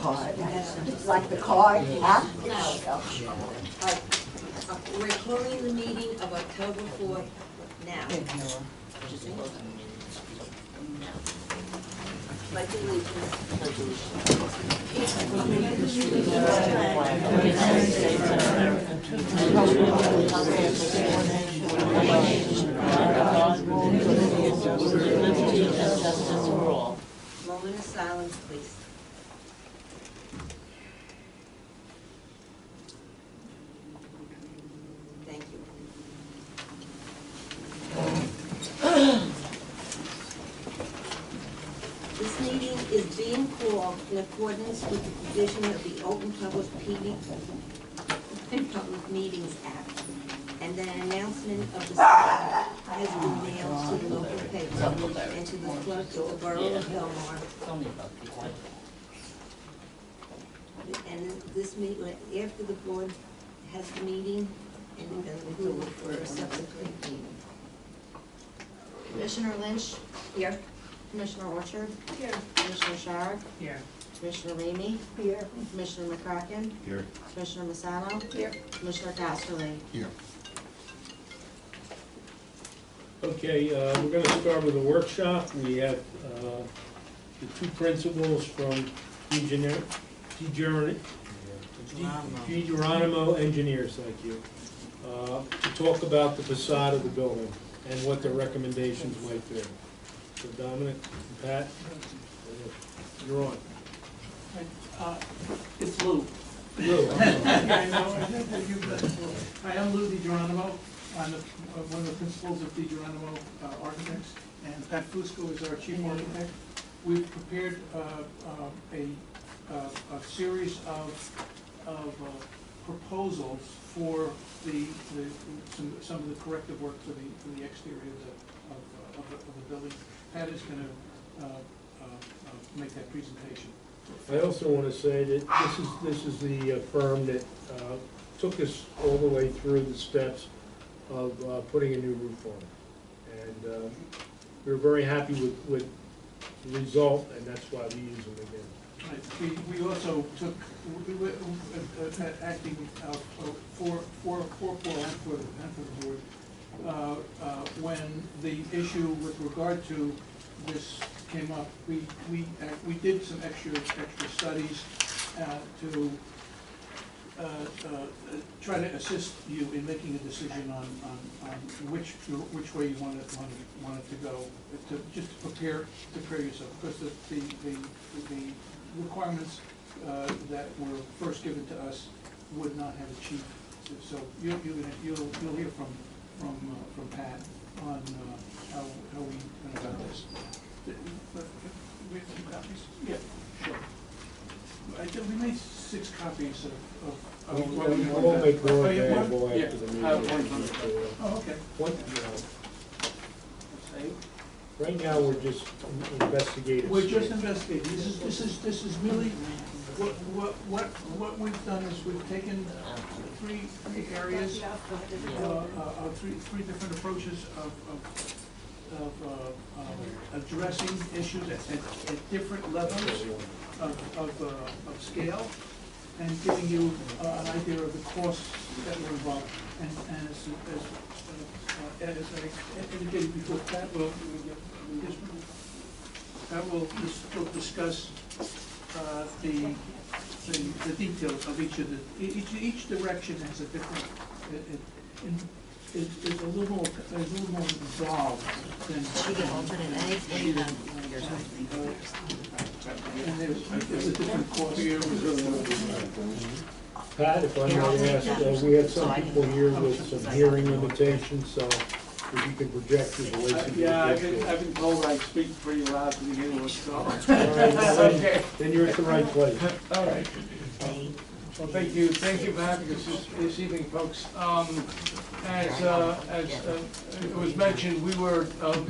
card. Like the card, huh? We're calling the meeting of October 4th now. Pledge allegiance. Moment of silence, please. Thank you. This meeting is being called in accordance with the provision of the Open Public Meetings Act, and an announcement of the same has been mailed to the local paper and to the clerk of the Borough of Belmar. And this meeting, after the board has the meeting, and then we will for a subsequent meeting. Commissioner Lynch, Here. Commissioner Orchard, Here. Commissioner Sharp, Here. Commissioner Ramey, Here. Commissioner McCracken, Here. Commissioner Massano, Here. Commissioner Casterly. Here. Okay, we're going to start with a workshop. We have the two principals from Geronimo Engineers, thank you, to talk about the facade of the building and what their recommendations might be. So Dominic and Pat, you're on. It's Lou. Lou. I am Lou Geronimo. I'm one of the principals of Geronimo Architects, and Pat Fusco is our chief architect. We've prepared a series of proposals for some of the corrective work for the exterior of the building. Pat is going to make that presentation. I also want to say that this is the firm that took us all the way through the steps of putting a new roof on. And we're very happy with the result, and that's why we use them again. Right. We also took, acting for Paul and for the board, when the issue with regard to this came up, we did some extra studies to try to assist you in making a decision on which way you want it to go, just to prepare yourself, because the requirements that were first given to us would not have achieved. So you'll hear from Pat on how we went about this. We have 2 copies? Yeah, sure. I think we made 6 copies of We'll make more available yeah. after the meeting. Oh, okay. Right now, we're just investigating. We're just investigating. This is really what we've done is we've taken three areas, three different approaches of addressing issues at different levels of scale, and giving you an idea of the costs that were involved. And as I indicated before, Pat will discuss the details of each direction has a different. Is a little more involved than. She can hold it in anything. And there's a different cost here. Pat, if I might ask, we had some people here with some hearing limitations, so if you could project your voice. Yeah, I've been told I speak pretty loud to begin with, so. All right, then you're at the right place. All right. Well, thank you for having us this evening, folks. As it was mentioned, we were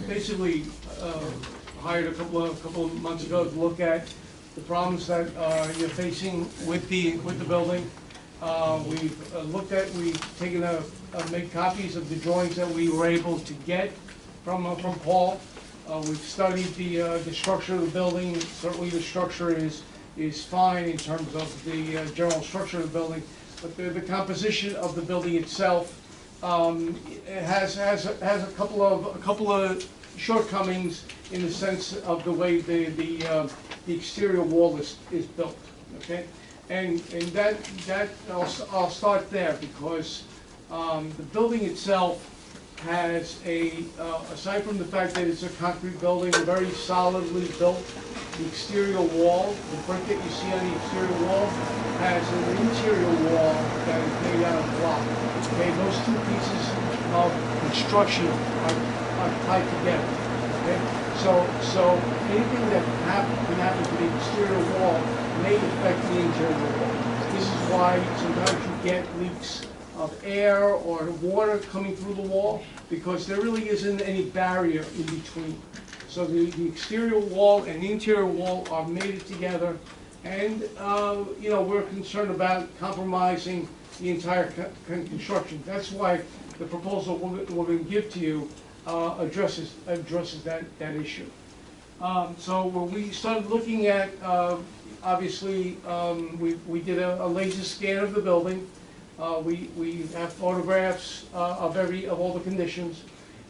basically hired a couple of months ago to look at the problems that you're facing with the building. We've made copies of the drawings that we were able to get from Paul. We've studied the structure of the building. Certainly, the structure is is fine in terms of the general structure of the building, but the composition of the building itself has a couple of shortcomings in the sense of the way the exterior wall is built. Okay, and that I'll start there because the building itself has aside from the fact that it's a concrete building, very solidly built. The exterior wall, the brick that you see on the exterior wall, has an interior wall that is made out of block. Okay, those two pieces of construction are tied together. Okay, so anything that can happen to the exterior wall may affect the interior wall. This is why sometimes you get leaks of air or water coming through the wall, because there really isn't any barrier in between. So the exterior wall and the interior wall are mated together, and we're concerned about compromising the entire construction. That's why the proposal we're going to give to you addresses that issue. So when we started looking at, obviously, we did a laser scan of the building. We have photographs of all the conditions,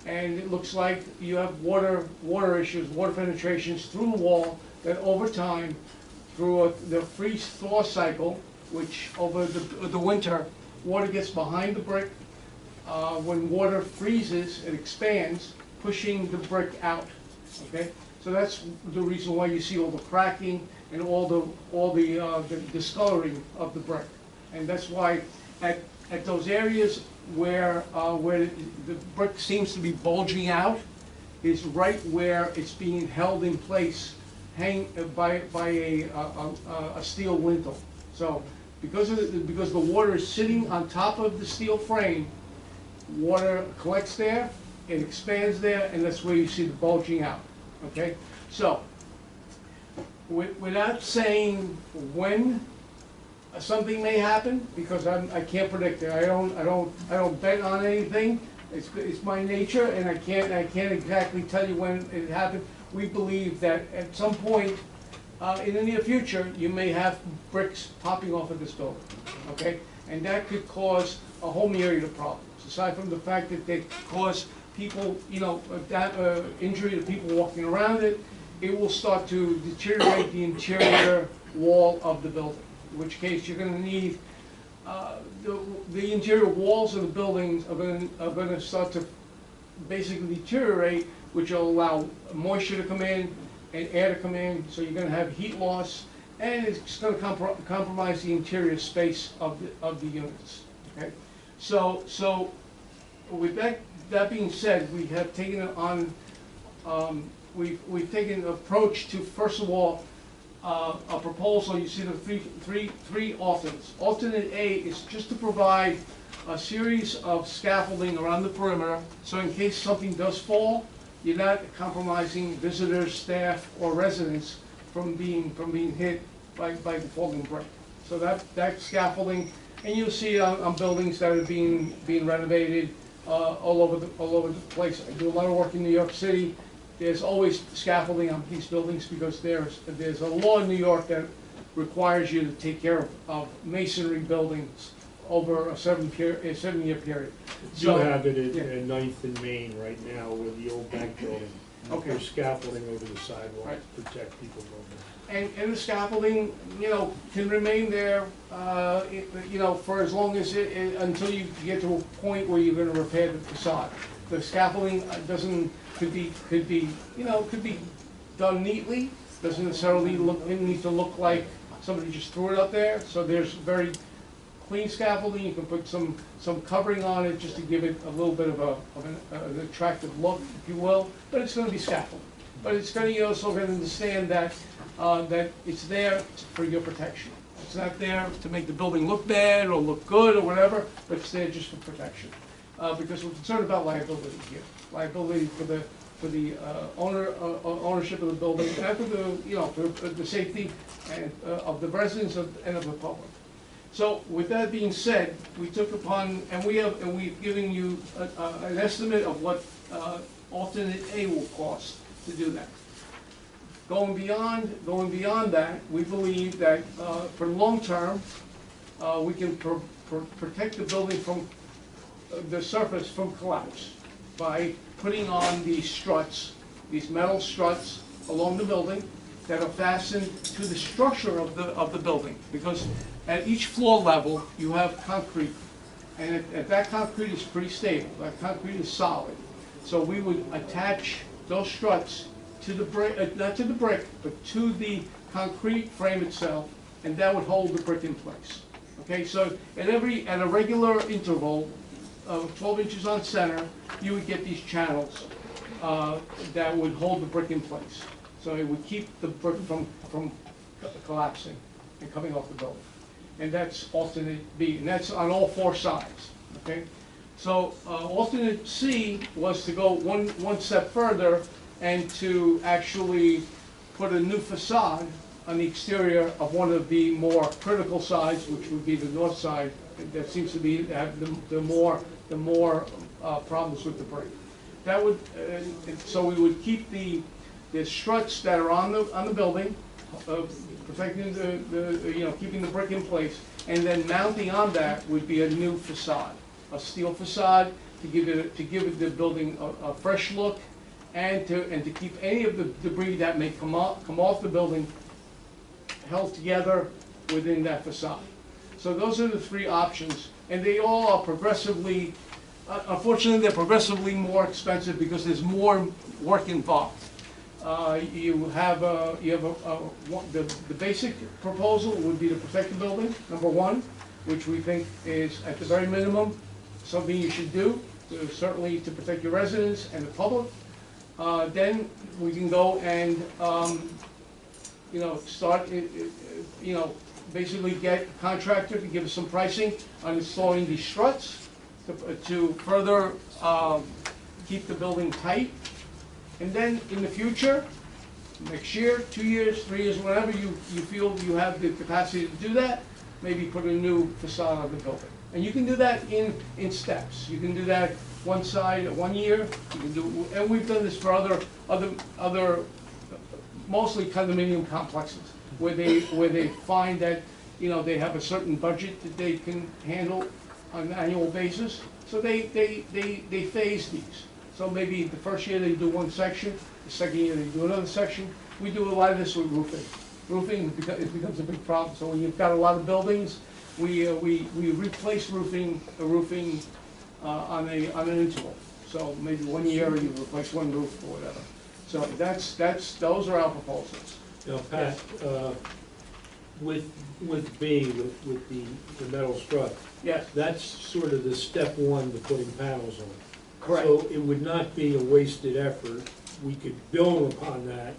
and it looks like you have water issues, water penetrations through the wall that over time, through the freeze-thaw cycle, which over the winter, water gets behind the brick. When water freezes, it expands, pushing the brick out. Okay, so that's the reason why you see all the cracking and all the discoloring of the brick, and that's why at those areas where the brick seems to be bulging out is right where it's being held in place, by a steel lintel. So because the water is sitting on top of the steel frame, water collects there, it expands there, and that's where you see the bulging out. Okay, so without saying when something may happen, because I can't predict it. I don't bet on anything. It's my nature, and I can't exactly tell you when it happened. We believe that at some point in the near future, you may have bricks popping off of this building. Okay, and that could cause a whole myriad of problems. Aside from the fact that they cause people, injury to people walking around it, it will start to deteriorate the interior wall of the building. In which case you're going to need the interior walls of the buildings are going to start to basically deteriorate, which will allow moisture to come in and air to come in. So you're going to have heat loss, and it's going to compromise the interior space of the units. Okay, so with that being said, we have taken it on. We've taken an approach to, first of all, a proposal. You see the three alternates. Alternate A is just to provide a series of scaffolding around the perimeter, so in case something does fall, you're not compromising visitors, staff, or residents from being hit by the falling brick. So that scaffolding, and you'll see it on buildings that are being renovated all over the place. I do a lot of work in New York City. There's always scaffolding on these buildings because there's a law in New York that requires you to take care of masonry buildings over a 7-year period. You have it at 9th and Main right now with the old bank building. Okay. There's scaffolding over the sidewalk Right. to protect people from it. And the scaffolding, can remain there, for as long as until you get to a point where you're going to repair the facade. The scaffolding could be done neatly. Doesn't necessarily need to look like somebody just threw it up there. So there's very clean scaffolding. You can put some covering on it just to give it a little bit of an attractive look, if you will. But it's going to be scaffolding. But it's going to, you also going to understand that it's there for your protection. It's not there to make the building look bad or look good or whatever, but it's there just for protection. Because we're concerned about liability here. Liability for the ownership of the building, and for the safety and of the residents and of the public. So with that being said, we took upon, and we've given you an estimate of what alternate A will cost to do that. Going beyond that, we believe that for long term, we can protect the building from the surface from collapse by putting on these struts, these metal struts along the building that are fastened to the structure of the building. Because at each floor level, you have concrete, and that concrete is pretty stable. That concrete is solid. So we would attach those struts to the brick, not to the brick, but to the concrete frame itself, and that would hold the brick in place. Okay, so at a regular interval of 12 inches on center, you would get these channels that would hold the brick in place. So it would keep the brick from collapsing and coming off the building. And that's alternate B, and that's on all four sides. Okay, so alternate C was to go one step further and to actually put a new facade on the exterior of one of the more critical sides, which would be the north side. That seems to be have the more problems with the brick. That would so we would keep the struts that are on the building, protecting keeping the brick in place, and then mounting on that would be a new facade, a steel facade to give the building a fresh look, and to keep any of the debris that may come off the building held together within that facade. So those are the three options, and they all are progressively, unfortunately, they're progressively more expensive because there's more work involved. You have the basic proposal would be to protect the building, number one, which we think is at the very minimum something you should do, certainly to protect your residents and the public. Then we can go and start basically get a contractor to give us some pricing on installing these struts to further keep the building tight. And then in the future, next year, 2 years, 3 years, whenever you feel you have the capacity to do that, maybe put a new facade on the building. And you can do that in steps. You can do that one side, 1 year. You can do, and we've done this for other mostly condominium complexes, where they find that they have a certain budget that they can handle on an annual basis. So they phase these. So maybe the first year they do one section, the second year they do another section. We do a lot of this with roofing. Roofing becomes a big problem. So when you've got a lot of buildings, we replace roofing on an interval. So maybe 1 year you replace one roof or whatever. So those are our proposals. Now, Pat, with B, with the metal strut, Yes, that's sort of the step one to putting panels on. correct. So it would not be a wasted effort. We could build upon that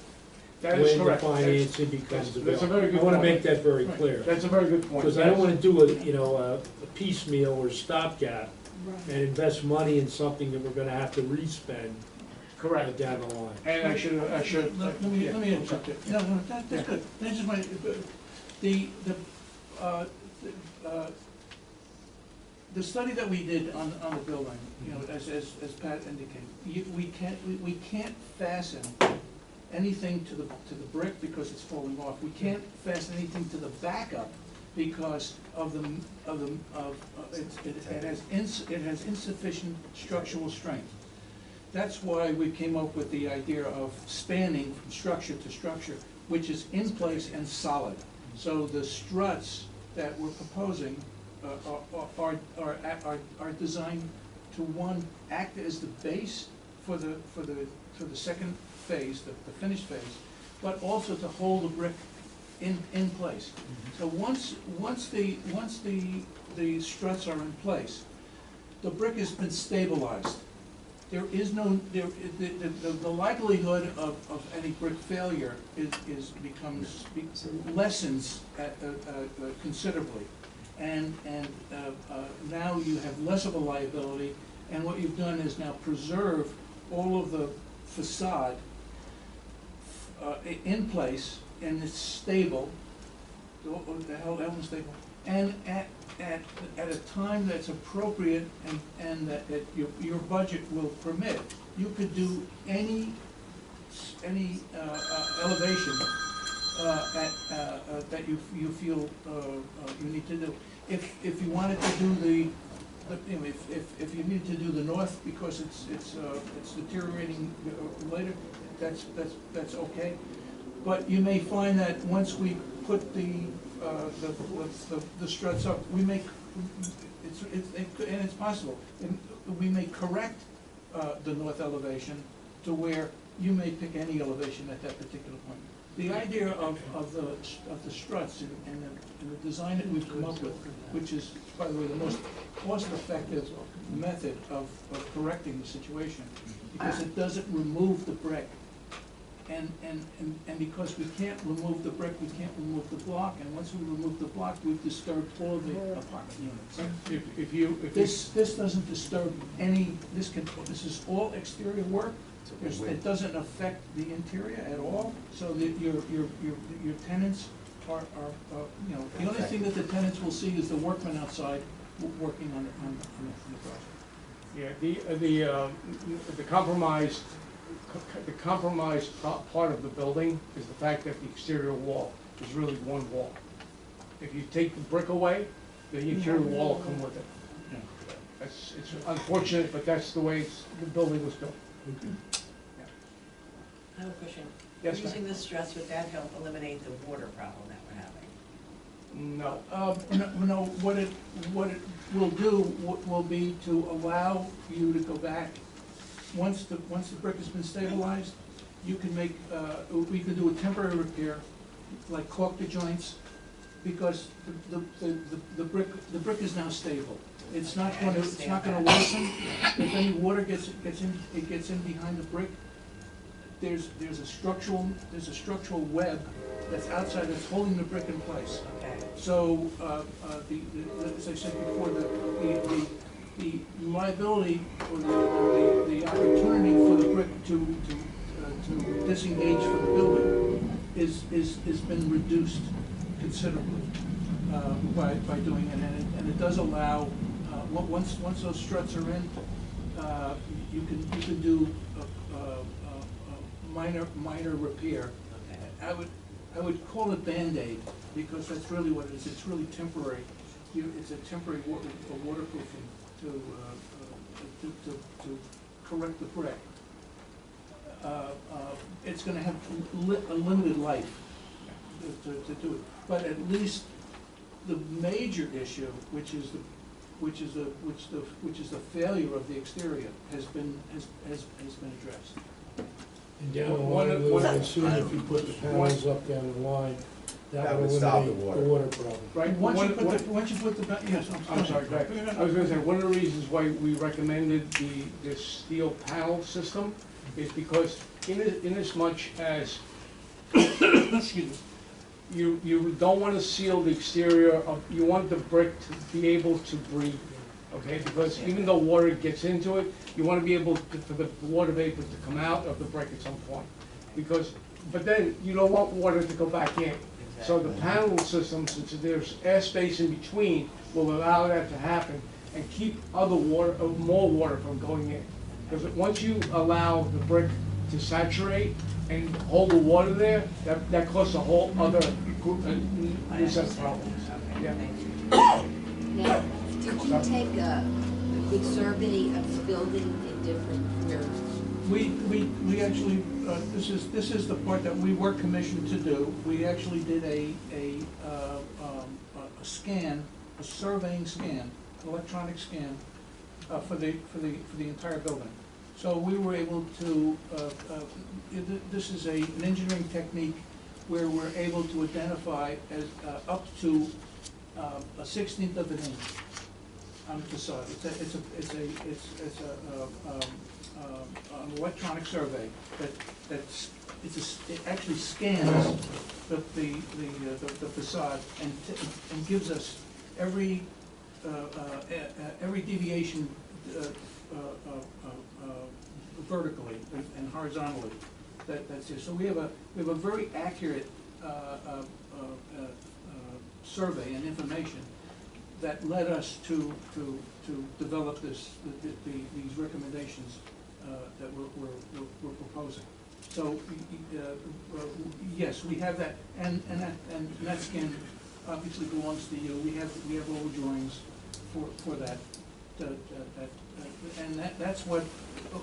That is correct. when the financing becomes That's a available. very good I want to point. make that very clear. That's a very good point. Because I don't want to do a piecemeal or stopgap and invest money in something that we're going to have to re-spend Correct. down the line. And I should. Let me interrupt you. No, that's good. That's just my, the study that we did on the building, as Pat indicated, we can't fasten anything to the brick because it's falling off. We can't fasten anything to the backup because it has insufficient structural strength. That's why we came up with the idea of spanning from structure to structure, which is in place and solid. So the struts that we're proposing are designed to, one, act as the base for the second phase, the finished phase, but also to hold the brick in place. So once the struts are in place, the brick has been stabilized. There is no the likelihood of any brick failure lessens considerably, and now you have less of a liability. And what you've done is now preserve all of the facade in place, and it's stable, the elements stable, and at a time that's appropriate and that your budget will permit. You could do any elevation that you feel you need to do. If you wanted to do you know, if you need to do the north because it's deteriorating later, that's okay. But you may find that once we put the struts up, we make, and it's possible, we may correct the north elevation to where you may pick any elevation at that particular point. The idea of the struts and the design that we've come up with, which is, by the way, the most cost-effective method of correcting the situation, because it doesn't remove the brick. And because we can't remove the brick, we can't remove the block, and once we remove the block, we've disturbed all the apartment units. This doesn't disturb any, this is all exterior work. It doesn't affect the interior at all, so that your tenants are, you know, the only thing that the tenants will see is the workmen outside working on the project. Yeah, the compromised part of the building is the fact that the exterior wall is really one wall. If you take the brick away, the interior wall will come with it. Yeah. It's unfortunate, but that's the way the building was built. I have a question. Yes, ma'am. Using the struts, would that help eliminate the water problem that we're having? No. No, what it will do will be to allow you to go back, once the brick has been stabilized, you can make, we can do a temporary repair, like caulk the joints, because the brick is now stable. It's not gonna worsen. If any water gets in behind the brick, there's a structural web that's outside that's holding the brick in place. Okay. So, as I said before, the liability or the opportunity for the brick to disengage from the building is been reduced considerably by doing it, and it does allow once those struts are in, you can do minor repair. Okay. I would call it Band-Aid, because that's really what it is. It's really temporary. It's a temporary waterproofing to correct the brick. It's going to have a limited life to do it, but at least the major issue, which is the failure of the exterior, has been addressed. And down the line, we would assume if you put the panels up down the line, that would eliminate the water problem. Right, once you put the, yes, I'm sorry, Greg. I was gonna say, one of the reasons why we recommended this steel panel system is because in as much as, excuse me, you don't want to seal the exterior of, you want the brick to be able to breathe, okay? Because even though water gets into it, you want to be able for the water vapor to come out of the brick at some point. But then you don't want water to go back in. So the panel system, since there's air space in between, will allow that to happen and keep more water from going in. Because once you allow the brick to saturate and hold the water there, that causes a whole other new set of problems. Yeah. Now, did you take a good survey of the building in different years? We actually, this is the part that we were commissioned to do. We actually did a scan, a surveying scan, electronic scan, for the entire building. So we were able to, this is an engineering technique where we're able to identify as up to a 1/16 of an inch on the facade. It's an electronic survey it actually scans the facade and gives us every deviation vertically and horizontally that's here. So we have a very accurate survey and information that led us to develop these recommendations that we're proposing. So, yes, we have that, and that scan obviously belongs to you. We have all the drawings for that. And that's what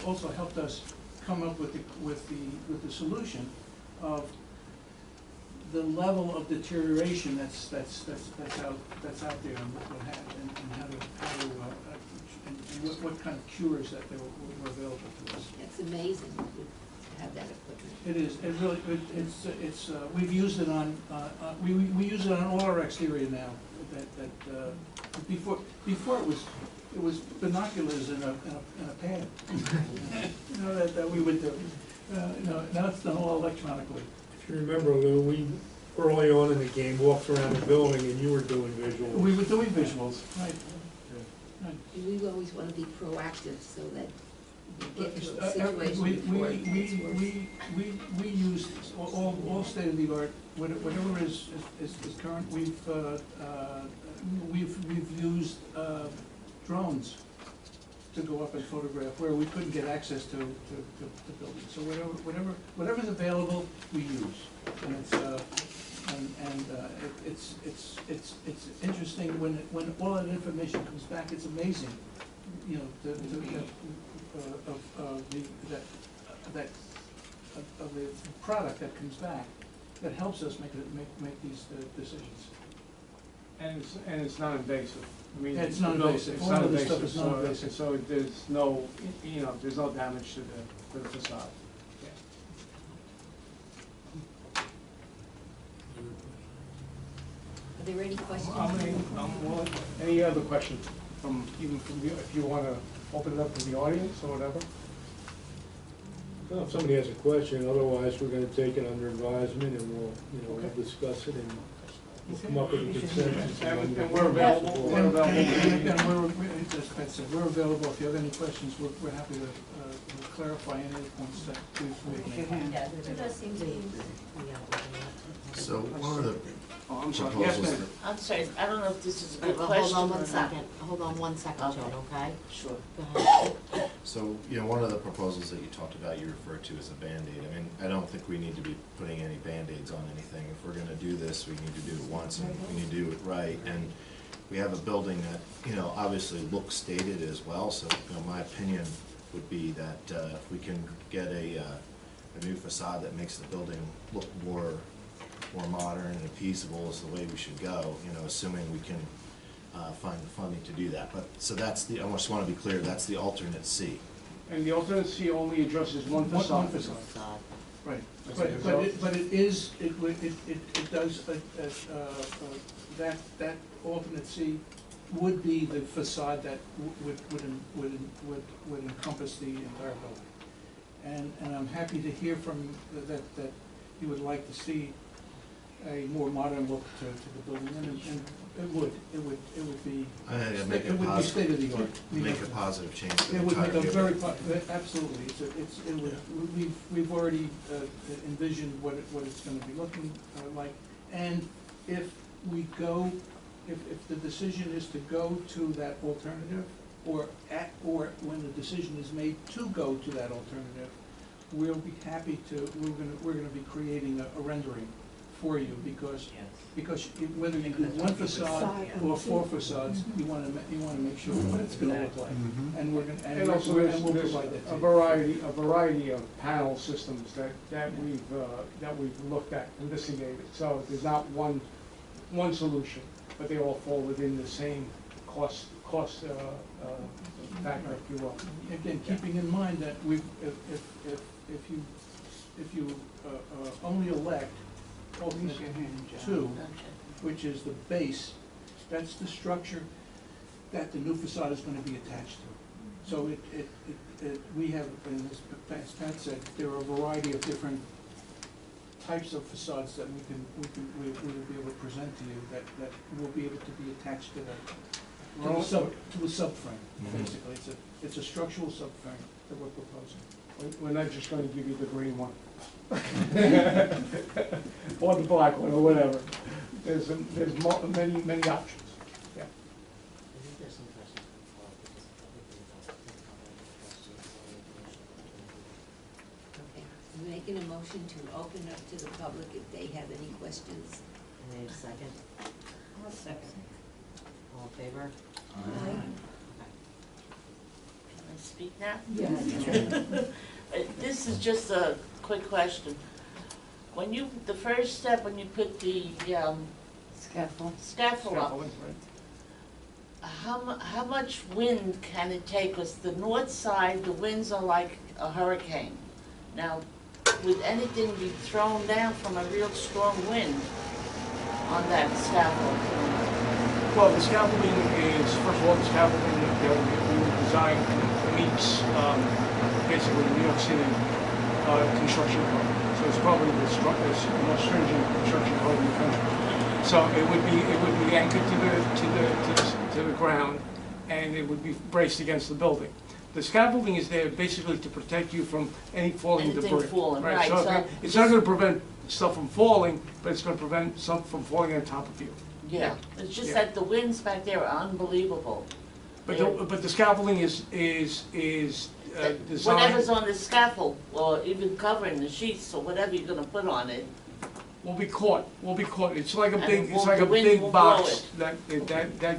also helped us come up with the solution of the level of deterioration that's out there, and what kind of cures that were available to us. It's amazing to have that equipment. It is, it really, it's, we've used it on, we use it on all our exterior now. Before it was binoculars in a pad. You know, that we would do. Now it's done all electronically. If you remember, Lou, we, early on in the game, walked around the building and you were doing visuals. We were doing visuals, right. Right. And we always want to be proactive so that we get into a We situation before it gets worse. we use all state-of-the-art, whatever is current. We've used drones to go up and photograph where we couldn't get access to buildings. So whatever's available, we use. And it's interesting when all that information comes back. It's amazing, you know, the product that comes back that helps us make these decisions. And it's not invasive. I mean, Yeah, it's not invasive. It's All not of this invasive, stuff is not invasive. so there's no, there's no damage to the facade. Are there any questions? Well, any other questions even from you, if you want to open it up to the audience or whatever? Well, if somebody has a question, otherwise we're gonna take it under advisement and we'll, we'll discuss it and we'll come up with a consensus. And we're available. We're available. And as Pat said, we're available. If you have any questions, we're happy to clarify any of the points that we've made. Yeah, it does seem to be. So one of the Oh, I'm sorry. proposals Yes, ma'am. that, I'm sorry, I don't know if this is a good Hold question on or one not. second, hold on one second, Okay. Joan, okay? Sure. Go ahead. so, one of the proposals that you talked about, you referred to as a Band-Aid. I mean, I don't think we need to be putting any Band-Aids on anything. If we're gonna do this, we need to do it once and we need to do it right. And we have a building that, obviously looks dated as well, so, my opinion would be that, if we can get a new facade that makes the building look more modern and appeasable is the way we should go, assuming we can find the funding to do that. But, so that's I just want to be clear, that's the alternate C. And the alternate C only addresses one facade. One facade. Facade. Right, Okay, but it does, that alternate C would be the facade that would encompass the entire building. And I'm happy to hear from that you would like to see a more modern look to the building, and it would be, Make it a would be positive, state of the art. make a positive change to the It would make a entire very, building. absolutely, we've already envisioned what it's gonna be looking like. And if we go, if the decision is to go to that alternative, or when the decision is made to go to that alternative, we'll be happy to, we're gonna be creating a rendering for you, because whether you do one facade or 4 facades, you wanna make sure what it's gonna look like. And we're gonna, And also there's we'll provide that a to you. variety of panel systems that we've looked at, investigated. So there's not one solution, but they all fall within the same cost factor, if you will. Again, keeping in mind that if you only elect alternate 2, which is the base, that's the structure that the new facade is going to be attached to. So we have, and as Pat said, there are a variety of different types of facades that we will be able to present to you that will be able to be attached to a subframe, basically. It's a structural subframe that we're proposing. We're not just going to give you the green one. Or the black one, or whatever. There's many options. Yeah. I think there's some questions before, because everything else, I think covered the questions, all the information. Okay. making a motion to open up to the public if they have any questions. I need a second. I'll second. All in favor? Can I speak now? Yes. This is just a quick question. When you, the first step, when you put the, Scaffold. scaffold up, Scaffolding, right? how much wind can it take? Because the north side, the winds are like a hurricane. Now, would anything be thrown down from a real strong wind on that scaffold? Well, the scaffolding is, first of all, the scaffolding that we designed meets basically New York City construction code. So it's probably the most stringent construction code in the country. So it would be anchored to the ground, and it would be braced against the building. The scaffolding is there basically to protect you from any falling Anything debris. falling, right, So so it's not going to prevent stuff from falling, but it's going to prevent something from falling on top of you. Yeah, it's just Yeah. that the winds back there are unbelievable. But the scaffolding is designed. Whatever's on the scaffold, or even covering the sheets, or whatever you're gonna put on it, Will be caught. It's like a And big, it it's like a the wind big won't blow box that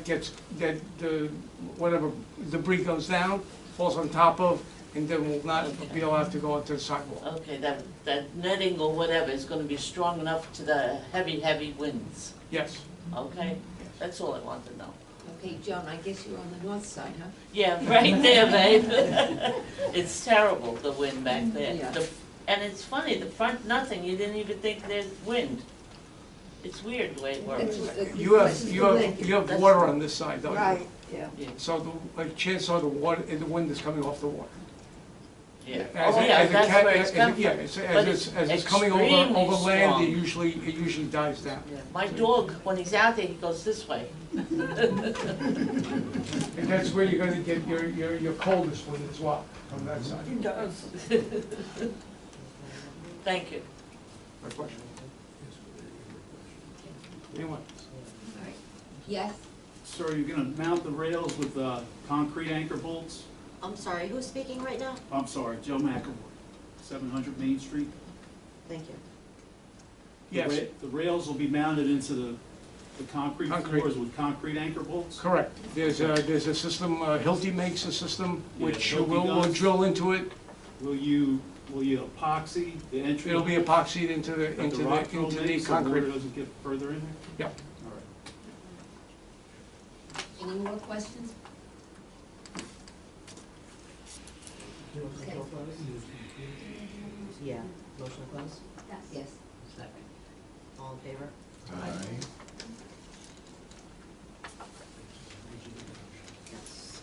gets, that the, whatever debris goes down, falls on top of, and then will not be allowed to go onto the sidewalk. okay, that netting or whatever is gonna be strong enough to the heavy winds, Yes. okay? That's all I want to know. Okay, Joan, I guess you're on the north side, huh? Yeah, right there, babe. It's terrible, the wind back there. Yeah. And it's funny, the front, nothing, you didn't even think there's wind. It's weird the way it works. You have water on this side, don't you? Right, yeah. Yeah, So chances are the wind is coming off the water. yeah. As Oh, it- yeah, as it that's ca- where it's come yeah, from. as it's coming extremely over land, strong. it usually dies down. Yeah, my dog, when he's out there, he goes this way. And that's where you're gonna get your coldest wind as well, from that side. It does. Thank you. My question. Anyone? Yes? So are you gonna mount the rails with concrete anchor bolts? I'm sorry, who's speaking right now? I'm sorry, Joe McAvoy, 700 Main Street. Thank you. Yes, The rails will be mounted into the concrete Concrete. floors with concrete anchor bolts? correct. There's a system, Hilti makes a system, Yeah, which Hilti will does. drill into it. Will you epoxy the entry? It'll be epoxied into that the rock fill makes so the concrete. water doesn't get further in there? Yep. All right. Any more questions? Okay. Yeah, motion to close? Yes. Second. All in favor? Yes.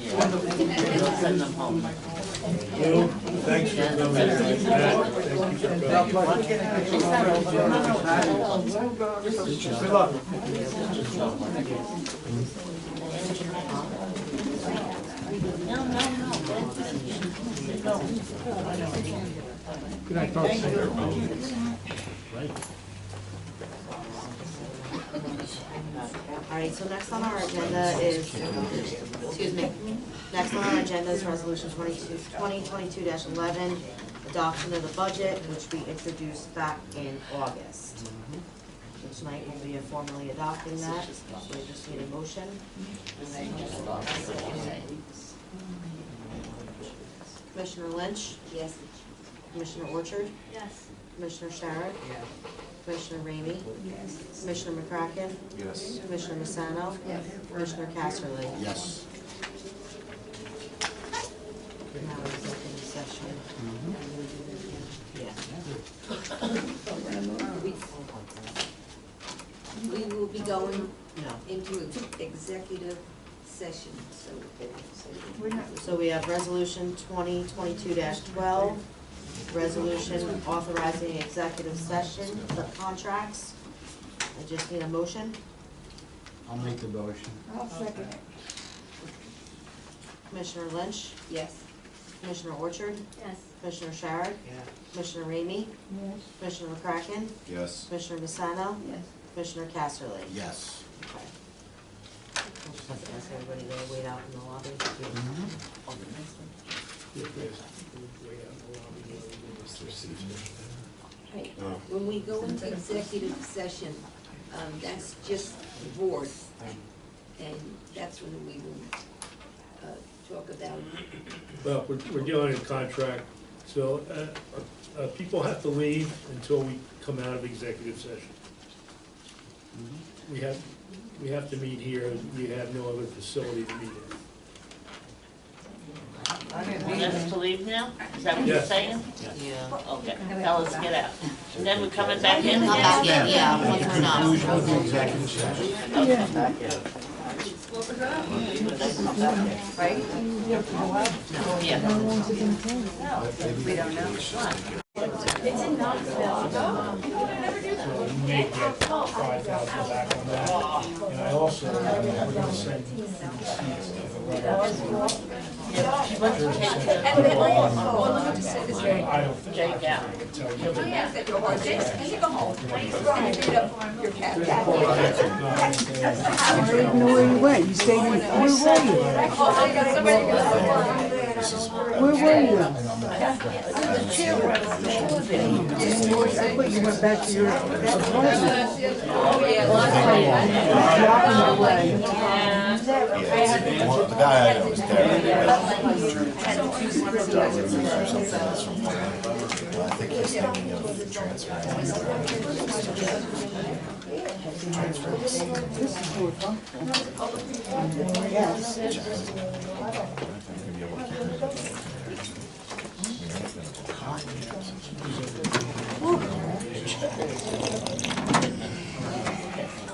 Send them home. Lou, thanks for coming. Matt, thank you for coming. Good luck. Good night, folks. All right, so next on our agenda is, excuse me, next on our agenda is resolution 2022-11, adoption of the budget, which we introduced back in August. So tonight we'll be formally adopting that, so we just need a motion. Commissioner Lynch, Yes. Commissioner Orchard, Yes. Commissioner Sharrett, Commissioner Ramey, Commissioner McCracken, Yes. Commissioner Massano, Yes. Commissioner Casserly. Yes. Now executive session. Yeah. We will be going No. into executive session, so. So we have resolution 2022-12, resolution authorizing executive session for contracts. I just need a motion. I'll make the motion. I'll second it. Commissioner Lynch, Yes. Commissioner Orchard? Yes. Commissioner Sharrod? Commissioner Ramey? Yes. Commissioner McCracken? Yes. Commissioner Misano? Yes. Commissioner Casserly? Yes. Okay. We'll just have to ask everybody to wait out in the lobby. Yeah, yes. Way out in the lobby, Right. When we go into executive session, that's just the board, and that's when we will talk about. Well, we're dealing in contract, so people have to leave until we come out of executive session. We have to meet here, we have no other facility to meet in. That's to leave now? Is that what you're Yes. saying? Yeah. Okay, tell us, get out. And then we're coming back in Come back again? in, yeah, once we're done. Conclusion of the executive session. Right? Yeah. We don't know. It's in Knoxville. So we may get 5,000 back on that. And I also, we're gonna send seats to the letter. Yeah, she wants to take I don't think Jake out. I can tell you. I didn't know where you went. You stayed in, where were you? Where were you? I thought you went back to your apartment. Walking away. Yeah, the guy I know is there. I think he's thinking of transferring. This is more comfortable. Yes.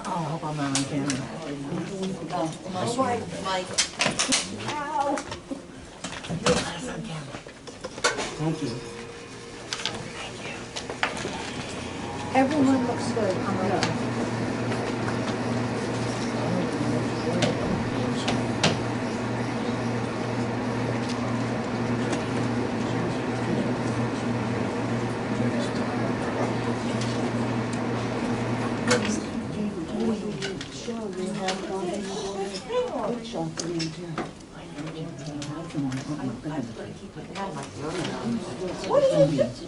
Oh, I hope I'm not on camera. Mike. Thank you. Everyone looks good. What are you doing? It's a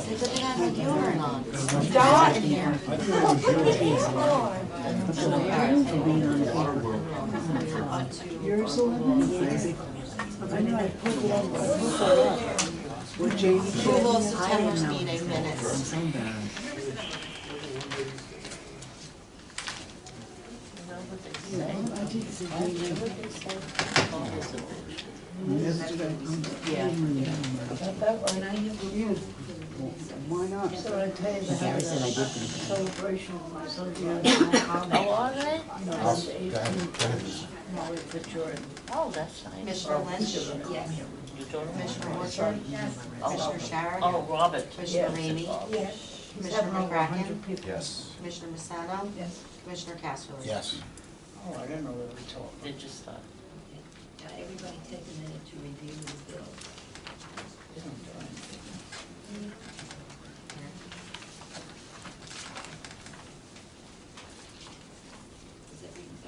good thing I have deodorant on. It's hot in here. Yours 11? I know, I put it on, I put that up. With JD. Approval of September's meeting minutes. I did see yesterday. Yeah. Why not? So I tell you, they have a celebration of my son's Oh, are they? Molly Fitzgerald. Oh, that's nice. Commissioner Lynch? Yes. You told me? Commissioner Orchard? Commissioner Sharrod? Oh, Robert. Commissioner Ramey? Yes. Commissioner McCracken? Yes. Commissioner Misano? Yes. Commissioner Casserly? Yes. Oh, I didn't know that we talked. Did you start? Everybody take a minute to review the bill.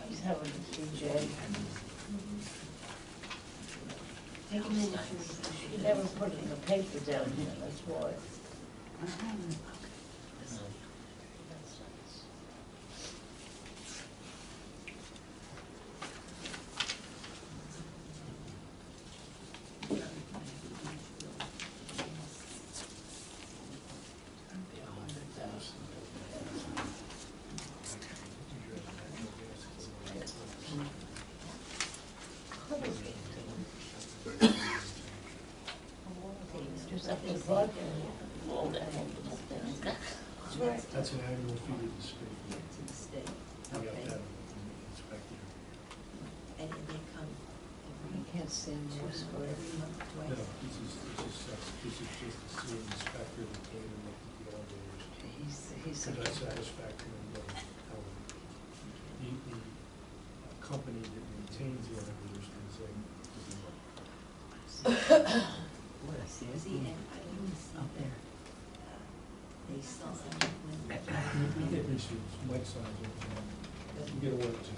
He's having a CJ. Take a minute to review. You never put the paper down here, that's why. That's an annual fee to the state. To the state. We have to have inspected. And they come, you can't stand yours for every month No, twice. this is just the sewer inspector that came and looked at the elevators. He's So that's satisfactory and how the company that maintains the elevators can say. Mike signs it. You get a word to.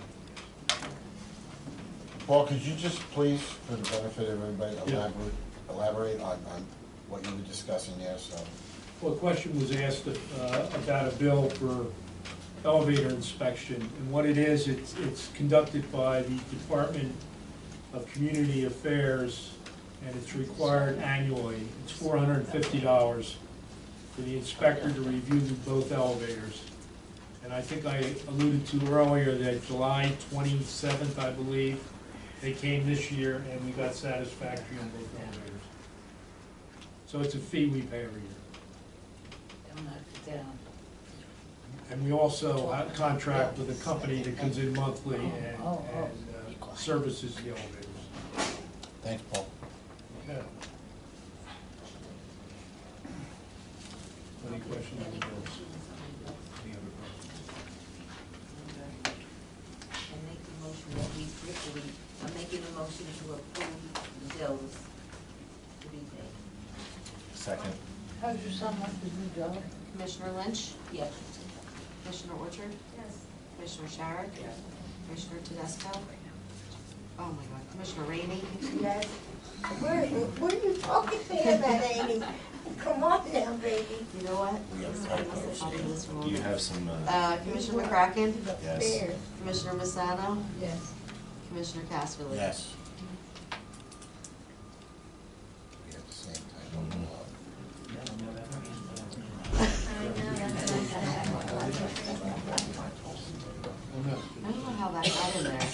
Paul, could you just please, for the benefit of everybody, Yeah. elaborate on what you were discussing there, so. Well, a question was asked about a bill for elevator inspection, and what it is, it's conducted by the Department of Community Affairs, and it's required annually. It's $450 for the inspector to review both elevators. And I think I alluded to earlier that July 27th, I believe, they came this year, and we got satisfactory on both elevators. So it's a fee we pay every year. Down. And we also have contract with a company that comes in monthly and services the elevators. Thanks, Paul. Okay. Any questions on the bills? Any other questions? I make the motion that I'm making a motion to approve the bills to be paid. Second. How's your son like his new job? Commissioner Lynch? Yes. Commissioner Orchard? Yes. Commissioner Shara? Yes. Commissioner Tedesco? Oh my God, Commissioner Rainey? Yes. What are you talking to me about, Amy? Come on now, baby. You know what? We have I must have copied this Do wrong. you have some, Commissioner McCracken? yes? There. Commissioner Massano? Yes. Commissioner Casserly? Yes. We have the same time. I don't know how that got in there.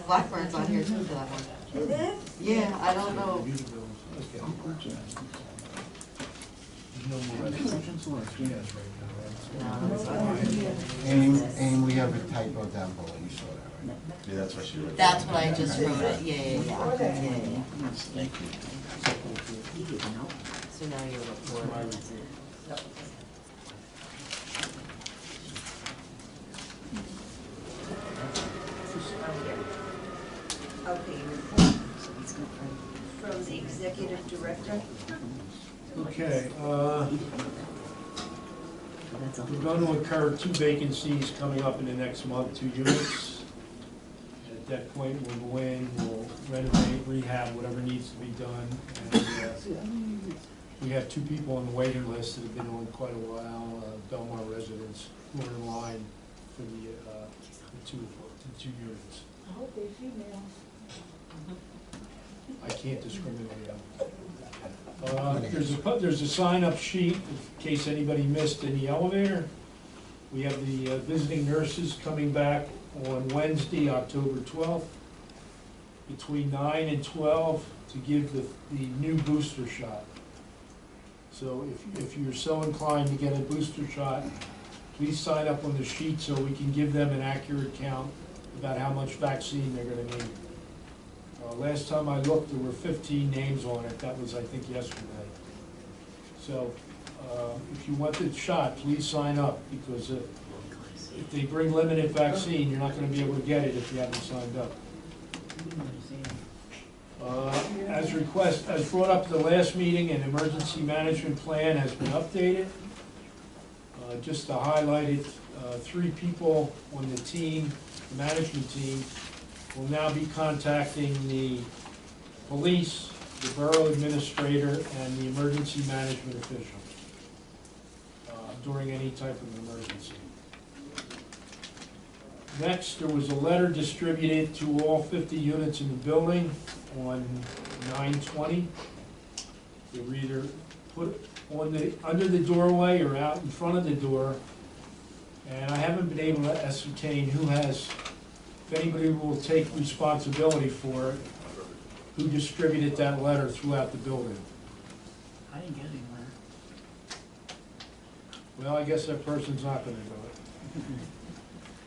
Blackbird's on here too for that one. It is? Yeah, I don't know. Review the bills. Okay. There's no more resolutions? Yes, right now, No, that's not. And we have a typo down below, you saw that, right? Yeah, that's what she wrote. That's what I just wrote. Yeah. Thank you. So now you're reporting. Okay, report from the executive director. Okay, we're going to incur 2 vacancies coming up in the next month, 2 units. At that point, we'll go in, we'll renovate, rehab, whatever needs to be done. And we have 2 people on the waiting list that have been on quite a while, Belmar residents, who are in line for the 2 units. I hope they're female. I can't discriminate out. There's a sign-up sheet in case anybody missed in the elevator. We have the visiting nurses coming back on Wednesday, October 12th, between 9 and 12 to give the new booster shot. So if you're so inclined to get a booster shot, please sign up on the sheet so we can give them an accurate count about how much vaccine they're gonna need. Last time I looked, there were 15 names on it. That was, I think, yesterday. So, if you want the shot, please sign up, because if they bring limited vaccine, you're not gonna be able to get it if you haven't signed up. As brought up at the last meeting, an emergency management plan has been updated. Just to highlight it, 3 people on the team, the management team, will now be contacting the police, the borough administrator, and the emergency management official during any type of emergency. Next, there was a letter distributed to all 50 units in the building on 9/20. They were either put under the doorway or out in front of the door, and I haven't been able to ascertain who has, if anybody will take responsibility for it, who distributed that letter throughout the building. I didn't get anywhere. Well, I guess that person's not gonna do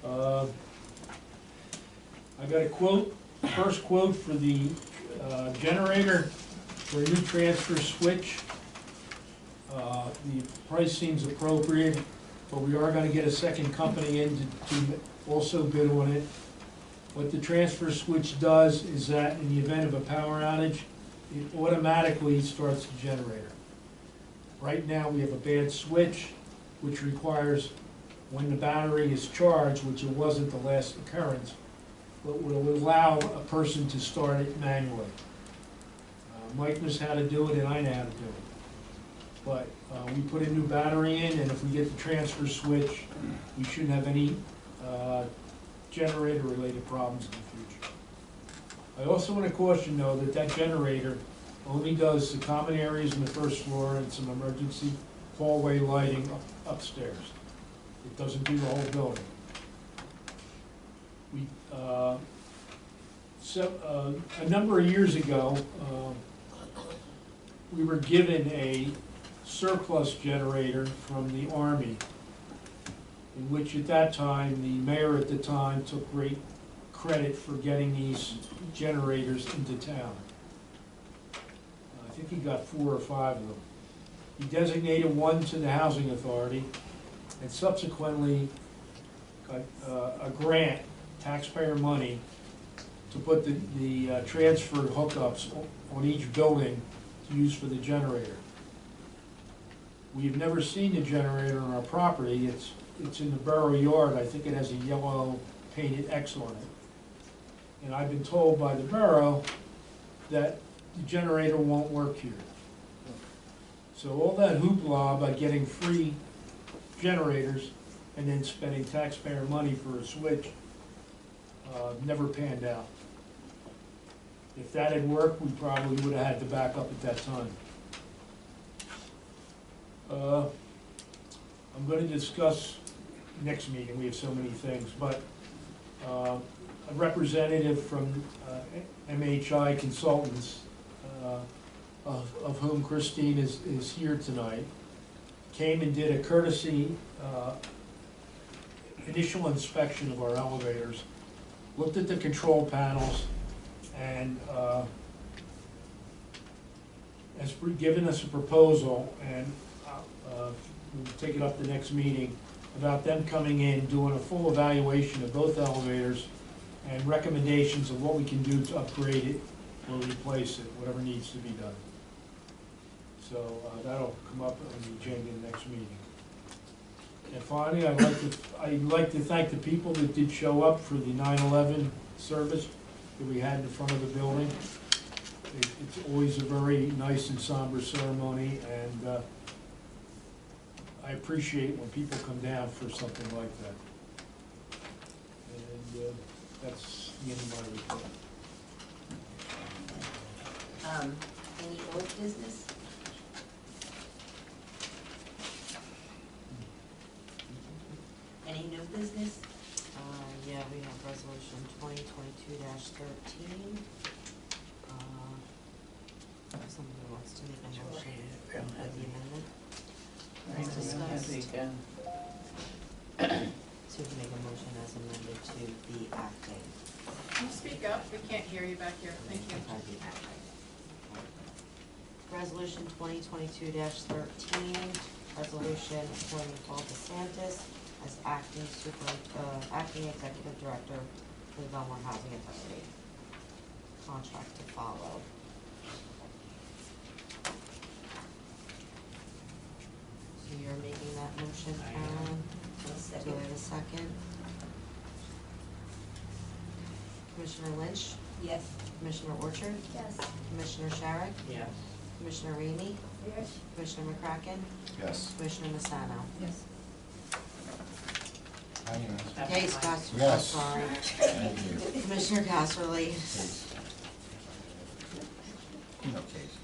it. I got a quote, first quote for the generator for a new transfer switch. The price seems appropriate, but we are gonna get a second company in to also bid on it. What the transfer switch does is that in the event of a power outage, it automatically starts the generator. Right now, we have a bad switch, which requires when the battery is charged, which it wasn't the last occurrence, but will allow a person to start it manually. Mike knows how to do it and I know how to do it. But we put a new battery in, and if we get the transfer switch, we shouldn't have any generator-related problems in the future. I also want to caution, though, that that generator only does the common areas in the first floor and some emergency hallway lighting upstairs. It doesn't do the whole building. We, a number of years ago, we were given a surplus generator from the Army, in which at that time, the mayor at the time took great credit for getting these generators into town. I think he got 4 or 5 of them. He designated one to the Housing Authority, and subsequently got a grant, taxpayer money, to put the transferred hookups on each building to use for the generator. We've never seen the generator on our property. It's in the borough yard. I think it has a yellow painted X on it. And I've been told by the borough that the generator won't work here. So all that hoopla about getting free generators and then spending taxpayer money for a switch never panned out. If that had worked, we probably would have had the backup at that time. I'm going to discuss next meeting. We have so many things, but a representative from MHI Consultants, of whom Christine is here tonight, came and did a courtesy initial inspection of our elevators, looked at the control panels, and has given us a proposal, and we'll take it up the next meeting, about them coming in, doing a full evaluation of both elevators, and recommendations of what we can do to upgrade it or replace it, whatever needs to be done. So that'll come up on the agenda next meeting. And finally, I'd like to thank the people that did show up for the 9/11 service that we had in the front of the building. It's always a very nice and somber ceremony, and I appreciate when people come down for something like that. And that's the end of my report. Any old business? Any new business? Yeah, we have resolution 2022-13. Somebody wants to make a motion for the amendment. Let's discuss. So we can make a motion as amended to the acting. Can you speak up? We can't hear you back here. Thank you. Resolution 2022-13, resolution appointing Paul DeSantis as acting executive director for the Belmar Housing Authority. Contract to follow. So you're making that motion, Karen? Do I have a second? Commissioner Lynch? Yes. Commissioner Orchard? Yes. Commissioner Sharrock? Yes. Commissioner Ramey? Yes. Commissioner McCracken? Yes. Commissioner Massano? Yes. Case Casserly, I'm Yes. sorry. Thank you. Commissioner Casserly. No case.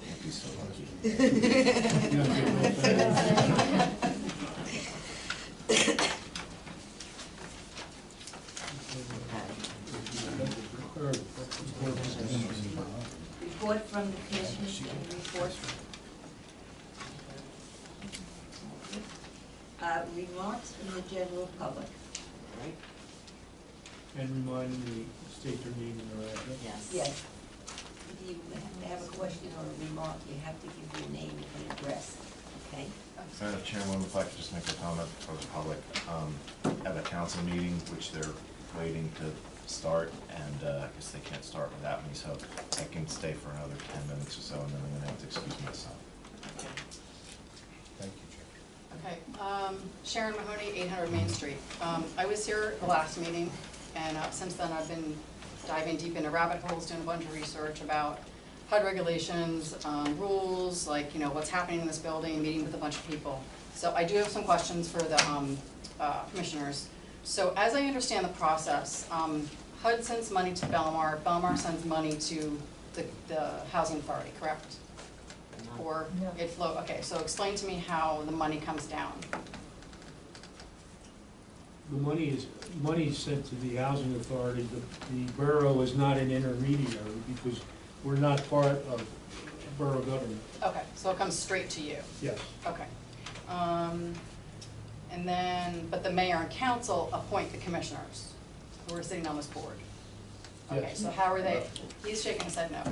Can't be so lucky. Report from the commissioners, any reports? Remarks from the general public. Right? And remind me to state their name and their address. Yes. Yes. If you have a question or a remark, you have to give your name and address, okay? Madam Chairman, if I could just make a comment for the public. I have a council meeting, which they're waiting to start, and I guess they can't start without me, so I can stay for another 10 minutes or so, and then I'm gonna have to excuse myself. Okay, Sharon Mahoney, 800 Main Street. I was here the last meeting, and since then I've been diving deep into rabbit holes, doing a bunch of research about HUD regulations, rules, like, you know, what's happening in this building, meeting with a bunch of people. So I do have some questions for the commissioners. So as I understand the process, HUD sends money to Belmar, Belmar sends money to the Housing Authority, correct? Or it flow, okay, so explain to me how the money comes down. The money is sent to the housing authority. The borough is not an intermediary because we're not part of borough government. Okay, so it comes straight to you. Yes. Okay. And then, but the mayor and council appoint the commissioners who are sitting on this board. Okay, Yes. so how are they, he's shaking his head no.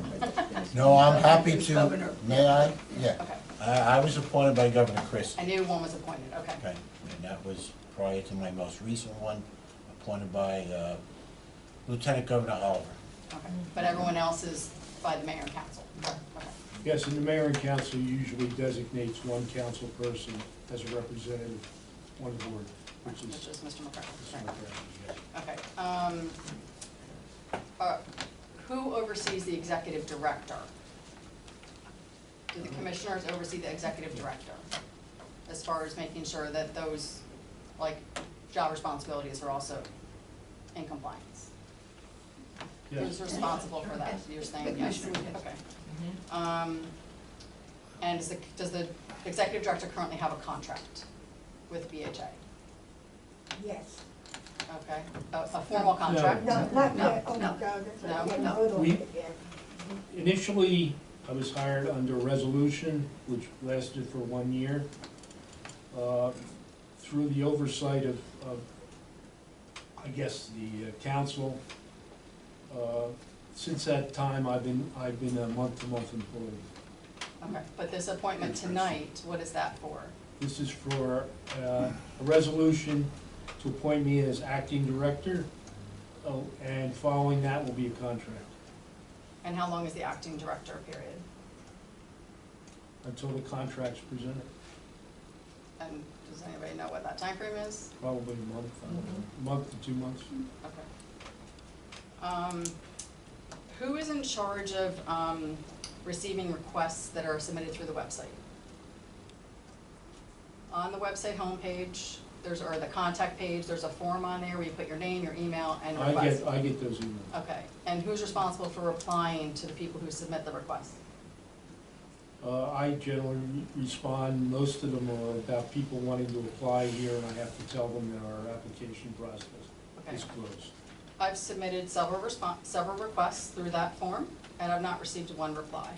No, I'm happy to, may I? Yeah. Okay, I was appointed by Governor Christie. I knew one was appointed, okay. Okay, and that was prior to my most recent one, appointed by Lieutenant Governor Oliver. Okay, but everyone else is by the mayor and council. Okay. Yes, and the mayor and council usually designates one council person as a representative on the board, which Which is is Mr. McCarthy. Mr. McCarthy, yes. Okay, who oversees the executive director? Do the commissioners oversee the executive director? As far as making sure that those, like, job responsibilities are also in compliance? Yes. Who's responsible for that? You're saying yes? Okay. And does the executive director currently have a contract with BHA? Yes. Okay, a formal contract? No, not No, yet, oh my no, God, that's no, not getting no. voted on We- it yet. Initially, I was hired under a resolution which lasted for 1 year. Through the oversight of I guess, the council, since that time, I've been a month-to-month employee. Okay, but this appointment tonight, what is that for? This is for a resolution to appoint me as acting director, and following that will be a contract And how long is the acting director period? until the contract's presented, And does anybody know what that time frame is? probably a month, I don't know, a month to 2 months. Okay. Who is in charge of receiving requests that are submitted through the website? On the website homepage, or the contact page, there's a form on there where you put your name, your email, and request. I get those emails. Okay, and who's responsible for replying to the people who submit the request? I generally respond, most of them are about people wanting to apply here, and I have to tell them that our application process Okay. is closed. I've submitted several requests through that form, and I've not received one reply.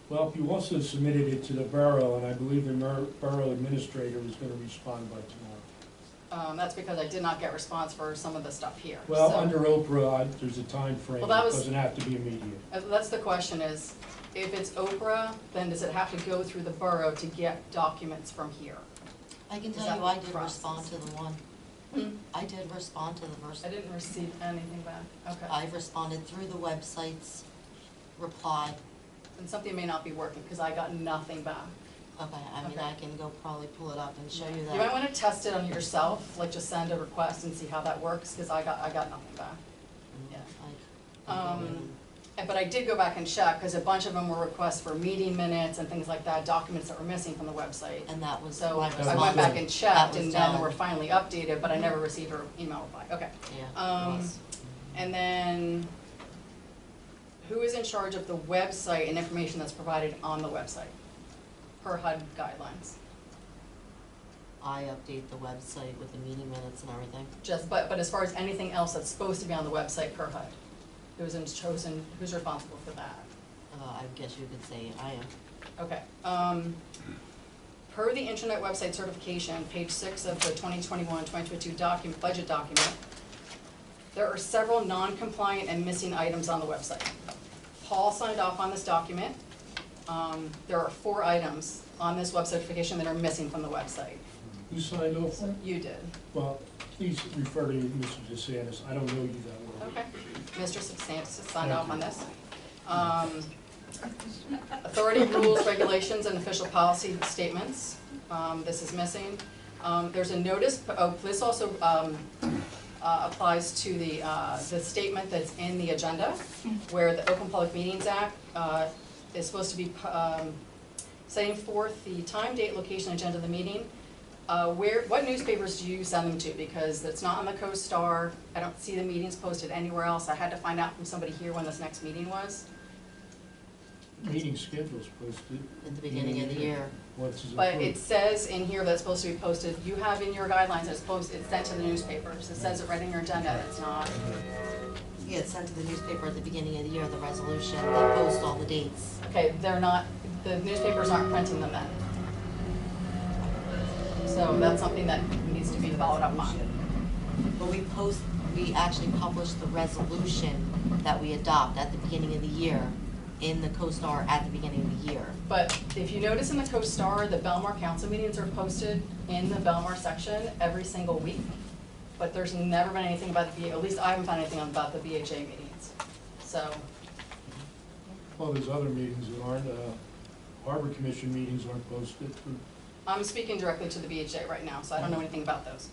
Well, you also submitted it to the borough, and I believe the borough administrator is gonna respond by tomorrow. That's because I did not get response for some of the stuff here. Well, So- under Oprah, there's a time frame. Well, that It was- doesn't have to be immediate. That's the question is, if it's Oprah, then does it have to go through the borough to get documents from here? I can Is tell that you, I the did process? respond to the one. Hmm? I did respond to the first. I didn't receive anything back, okay. I've responded through the website's reply. And something may not be working, because I got nothing back. Okay, I mean, Okay. I can go probably pull it up and show you You might that. wanna test it on yourself, like just send a request and see how that works, because I got nothing back. Yeah. But I did go back and check, because a bunch of them were requests for meeting minutes and things like that, documents that were missing from the website. And that was So my I response. went back and That checked, was and then they done. were finally updated, but I never received her email reply, okay. Yeah, it Um, was. And then, who is in charge of the website and information that's provided on the website, per HUD guidelines? I update the website with the meeting minutes and everything. But as far as anything else that's supposed to be on the website per HUD, who's responsible for that? I guess you could say I am. Okay, per the Internet Website Certification, page 6 of the 2021-2022 budget document, there are several non-compliant and missing items on the website. Paul signed off on this document. There are 4 items on this web certification that are missing from the website. Who signed off? You did. Well, please refer to Mr. DeSantis. I don't know you that well. Okay. Mr. Substantis signed off on this. Authority rules, regulations, and official policy statements. This is missing. There's a notice, this also applies to the statement that's in the agenda, where the Open Public Meetings Act is supposed to be setting forth the time, date, location, and agenda of the meeting. What newspapers do you send them to? Because it's not on the CoStar, I don't see the meetings posted anywhere else. I had to find out from somebody here when this next meeting was. Meeting schedule's posted. At the beginning of the year. Once it's But approved. it says in here that it's supposed to be posted, you have in your guidelines, it's sent to the newspapers. It says it right in your agenda, it's not. Yeah, it's sent to the newspaper at the beginning of the year, the resolution, they post all the dates. Okay, they're not, the newspapers aren't printing them then. So that's something that needs to be followed up on. But we actually publish the resolution that we adopt at the beginning of the year in the CoStar at the beginning of the year. But if you notice in the CoStar, the Belmar council meetings are posted in the Belmar section every single week. But there's never been anything about the, at least I haven't found anything about the BHA meetings. So, Well, there's other meetings that aren't, Harbor Commission meetings aren't posted. I'm speaking directly to the BHA right now, so I don't know anything about those.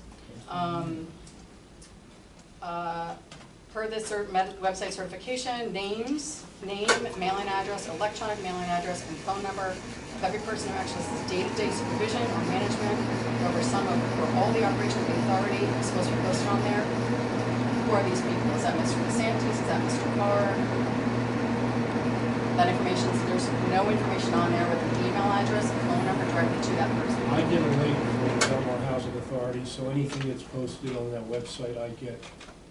Per this website certification, name, mailing address, electronic mailing address, and phone number of every person who accesses day-to-day supervision or management over some of, or all the operation of the authority is supposed to be posted on there. Who are these people? Is that Mr. DeSantis? Is that Mr. Carr? That information, there's no information on there with an email address, a phone number directly to that person. I get a link from the Belmar Housing Authority, so anything that's posted on that website, I get.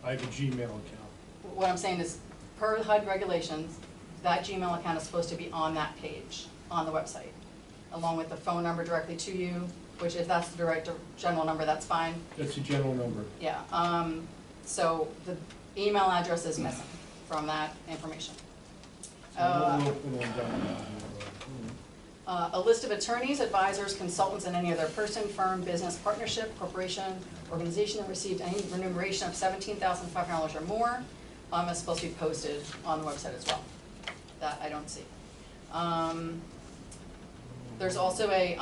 I have a Gmail account. What I'm saying is, per HUD regulations, that Gmail account is supposed to be on that page, on the website, along with the phone number directly to you, which if that's the direct general number, that's fine. That's a general number. Yeah, so the email address is missing from that information. A list of attorneys, advisors, consultants, and any other person, firm, business, partnership, corporation, organization that received any remuneration of $17,500 or more is supposed to be posted on the website as well. That I don't see. There's also a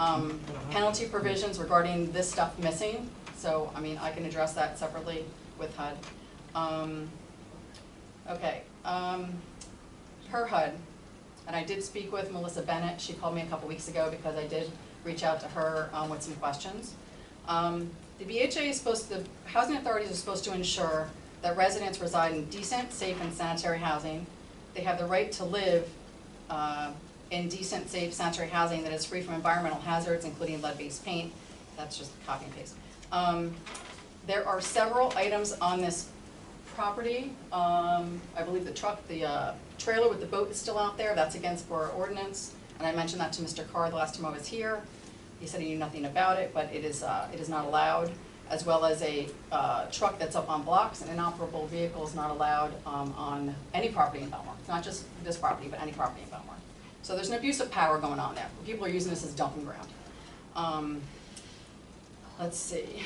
penalty provisions regarding this stuff missing. So, I mean, I can address that separately with HUD. Okay. Per HUD, and I did speak with Melissa Bennett. She called me a couple weeks ago because I did reach out to her with some questions. The BHA is supposed to, the housing authorities are supposed to ensure that residents reside in decent, safe, and sanitary housing. They have the right to live in decent, safe, sanitary housing that is free from environmental hazards, including lead-based paint. That's just copy and paste. There are several items on this property. I believe the truck, the trailer with the boat is still out there. That's against borough ordinance. And I mentioned that to Mr. Carr the last time I was here. He said he knew nothing about it, but it is not allowed, as well as a truck that's up on blocks. An inoperable vehicle is not allowed on any property in Belmar. It's not just this property, but any property in Belmar. So there's an abuse of power going on there. People are using this as dumping ground. Let's see.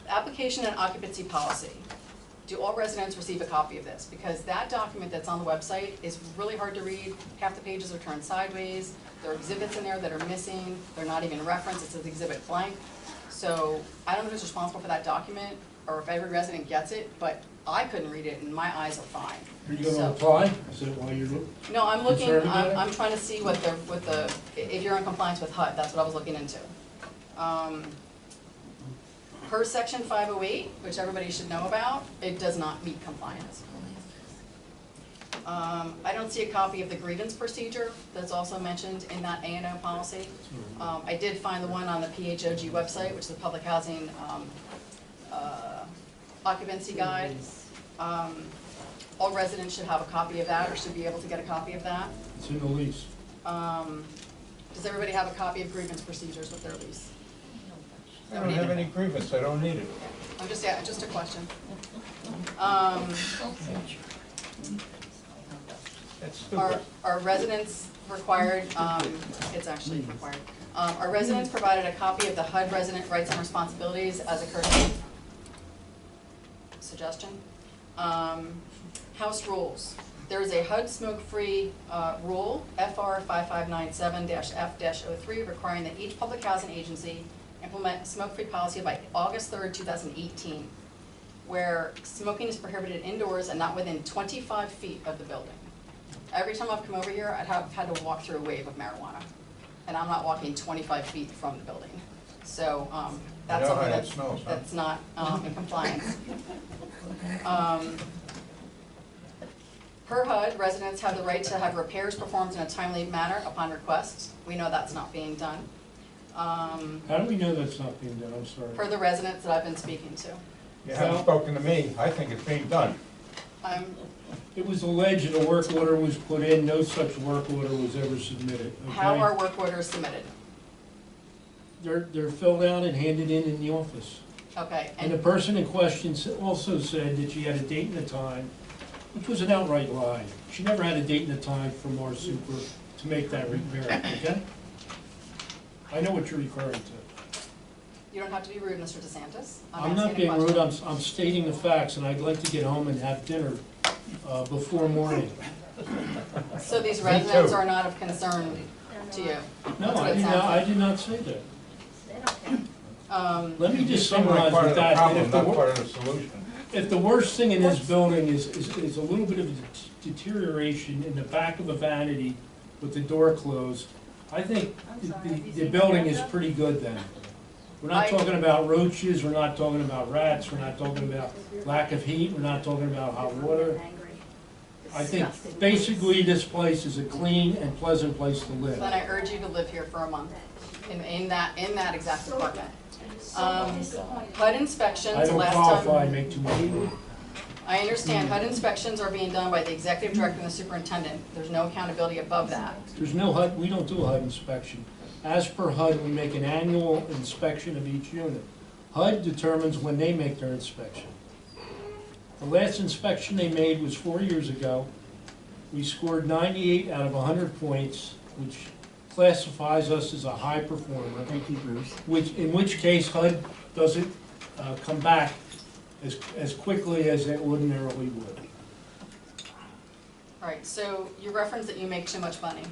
Application and occupancy policy. Do all residents receive a copy of this? Because that document that's on the website is really hard to read. Half the pages are turned sideways. There are exhibits in there that are missing. They're not even referenced. It says exhibit blank. So I don't know who's responsible for that document or if every resident gets it, but I couldn't read it and my eyes are fine. Are you gonna apply? Is that why you're No, I'm looking, concerned about it? I'm trying to see what the, if you're in compliance with HUD, that's what I was looking into. Per section 508, which everybody should know about, it does not meet compliance. I don't see a copy of the grievance procedure that's also mentioned in that A&O policy. I did find the one on the PHOG website, which is the Public Housing Occupancy Guide. All residents should have a copy of that or should be able to get a copy of that. It's in the lease. Does everybody have a copy of grievance procedures with their lease? I don't have any grievance, I don't need it. I'm just, yeah, just a question. That's stupid. Are residents required, it's actually required, are residents provided a copy of the HUD resident rights and responsibilities as a courtesy suggestion? House rules. There is a HUD smoke-free rule, FR 5597-F-03, requiring that each public housing agency implement a smoke-free policy by August 3rd, 2018, where smoking is prohibited indoors and not within 25 feet of the building. Every time I've come over here, I've had to walk through a wave of marijuana, and I'm not walking 25 feet from the building. So that's You know how something that smells, huh? that's not in compliance. Per HUD, residents have the right to have repairs performed in a timely manner upon request. We know that's not being done. How do we know that's not being done? I'm sorry. Per the residents that I've been speaking to. You haven't spoken to me, I think it's being done. It was alleged that a work order was put in, no such work order was ever submitted, okay? How are work orders submitted? They're filled out and handed in the office. Okay, And the person in question also said that she had a date and a time, which was an outright lie. She never had a date and a time from our super to make that repair, okay? I know what you're referring to. you don't have to be rude, Mr. DeSantis. I'm not asking a being rude, question. I'm stating the facts, and I'd like to get home and have dinner before morning. So these Me residents too. are not of concern to you? No, That's what it sounds I like. did not say that. Let me You just seem like summarize part with of the that. problem, If not the, part of the solution. if the worst thing in this building is a little bit of deterioration in the back of a vanity with the door closed, I think the building is pretty good then. We're not talking about roaches, we're not talking about rats, we're not talking about lack of heat, we're not talking about hot water. I think basically this place is a clean and pleasant place to live. Then I urge you to live here for a month, in that exact apartment. HUD inspections, I don't last qualify, time, make too much money. I understand HUD inspections are being done by the executive director and the superintendent. There's no accountability above that. There's no HUD, we don't do a HUD inspection. As per HUD, we make an annual inspection of each unit. HUD determines when they make their inspection. The last inspection they made was 4 years ago. We scored 98 out of 100 points, which classifies us as a high performer. Thank you, Bruce. In which case HUD doesn't come back as quickly as it ordinarily would. All right, so you referenced that you make too much money.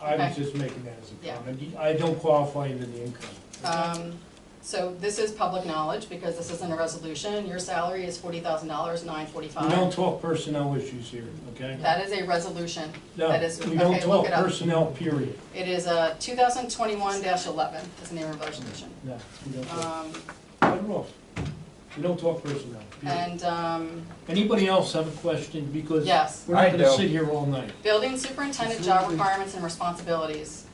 I was Okay. just making that as a Yeah. comment. I don't qualify into the income. So this is public knowledge, because this isn't a resolution. Your salary is $40,000, We $945. don't talk personnel issues here, okay? That is a resolution. No, That is, we don't okay, look talk it up. personnel, period. It is 2021-11 is the name of the resolution. No, we don't talk. Um, Cut it off. We don't talk personnel, period. And, Anybody else have a question? Because yes, we're not I gonna do. sit here all night. building superintendent job requirements and responsibilities.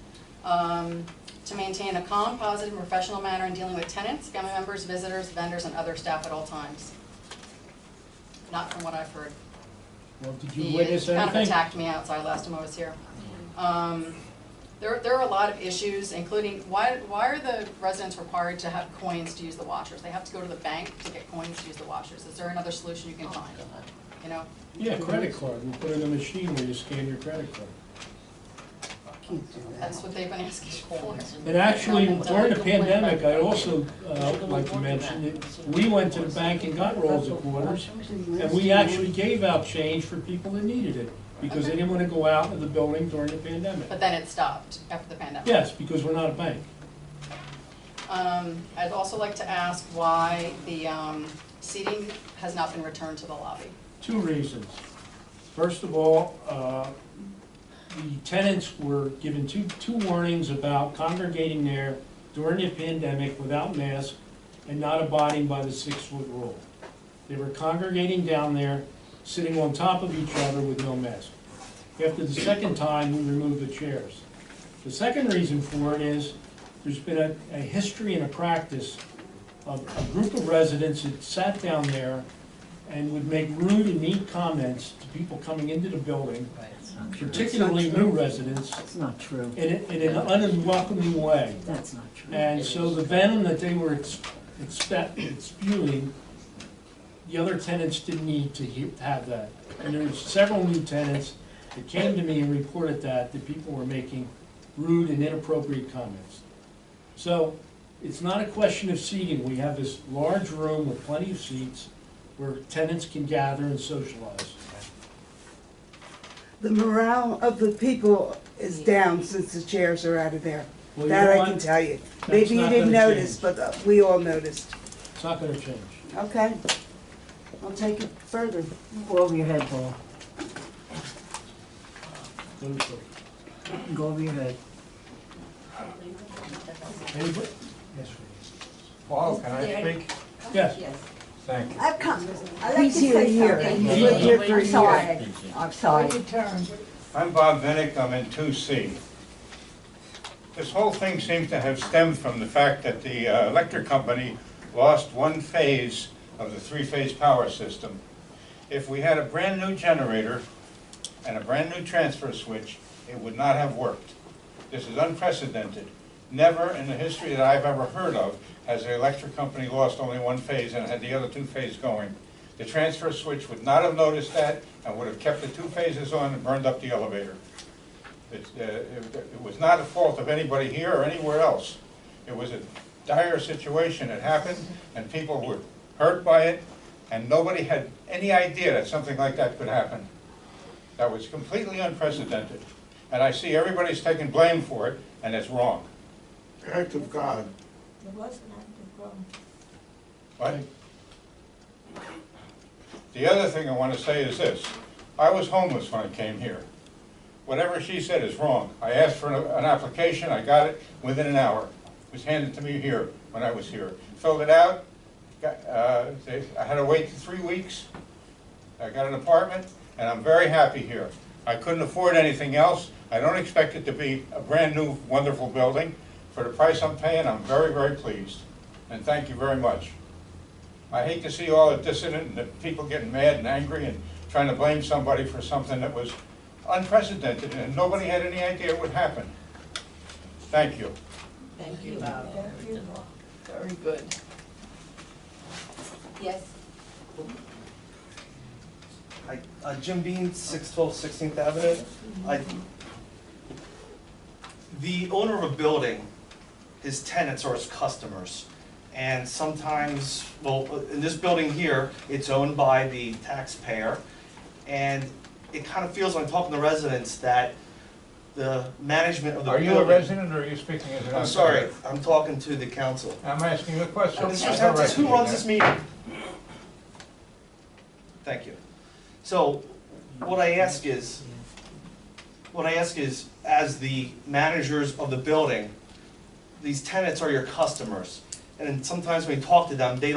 To maintain a calm, positive, and professional manner in dealing with tenants, family members, visitors, vendors, and other staff at all times. Not from what I've heard. Well, did He you witness kind of anything? attacked me outside last time I was here. There are a lot of issues, including, why are the residents required to have coins to use the washers? They have to go to the bank to get coins to use the washers. Is there another solution you can find? You know, Yeah, credit card. We put in a machine where you scan your credit card. that's what they've been asking for. And actually, during the pandemic, I'd also like to mention that we went to the bank and got rolls of quarters, and we actually gave out change for people that needed it, because they didn't want to go out of the building during the pandemic. But then it stopped after the pandemic. Yes, because we're not a bank. I'd also like to ask why the seating has not been returned to the lobby. 2 reasons. First of all, the tenants were given two warnings about congregating there during the pandemic without masks and not abiding by the 6-foot rule. They were congregating down there, sitting on top of each other with no mask. After the second time, we removed the chairs. The second reason for it is there's been a history and a practice of a group of residents that sat down there and would make rude and mean comments to people coming into the building, particularly new residents, That's not true. in an unwelcoming way. That's not true. And so the venom that they were spewing, the other tenants didn't need to have that. And there were several new tenants that came to me and reported that people were making rude and inappropriate comments. So it's not a question of seating. We have this large room with plenty of seats where tenants can gather and socialize. The morale of the people is down since the chairs are out of there. Well, you That know I what? can tell you. That's Maybe you not didn't gonna notice, change. but we all noticed. It's not gonna change. Okay. I'll take it further. Go over your head, Paul. Let me see. Go over your head. Anybody? Yes, Paul, can I speak? Yes. Yes. Thank you. I'd like to He's here, say here. something. He's lived here for a I'm sorry. year. I'm sorry. I'm Bob Vinnick, I'm in 2C. This whole thing seems to have stemmed from the fact that the electric company lost one phase of the three-phase power system. If we had a brand-new generator and a brand-new transfer switch, it would not have worked. This is unprecedented. Never in the history that I've ever heard of has the electric company lost only one phase and had the other two phases going. The transfer switch would not have noticed that and would have kept the two phases on and burned up the elevator. It was not a fault of anybody here or anywhere else. It was a dire situation. It happened and people were hurt by it and nobody had any idea that something like that could happen. That was completely unprecedented. And I see everybody's taking blame for it and it's wrong. Act of God. It was an act of God. What? The other thing I want to say is this. I was homeless when I came here. Whatever she said is wrong. I asked for an application, I got it within an hour. It was handed to me here when I was here. Filled it out, I had to wait 3 weeks. I got an apartment, and I'm very happy here. I couldn't afford anything else. I don't expect it to be a brand new, wonderful building. For the price I'm paying, I'm very, very pleased. And thank you very much. I hate to see all the dissident and the people getting mad and angry and trying to blame somebody for something that was unprecedented and nobody had any idea it would happen. Thank you. Thank you. Very good. Yes. Jim Bean, 612 16th Avenue. The owner of a building, his tenants are his customers. And sometimes, well, in this building here, it's owned by the taxpayer. And it kind of feels, when I'm talking to residents, that the management of the Are building... you a resident or are you speaking as an outsider? I'm sorry, I'm talking to the council. I'm asking you a question. Who runs this meeting? Thank you. So, what I ask is, as the managers of the building, these tenants are your customers. And sometimes when you talk to them, it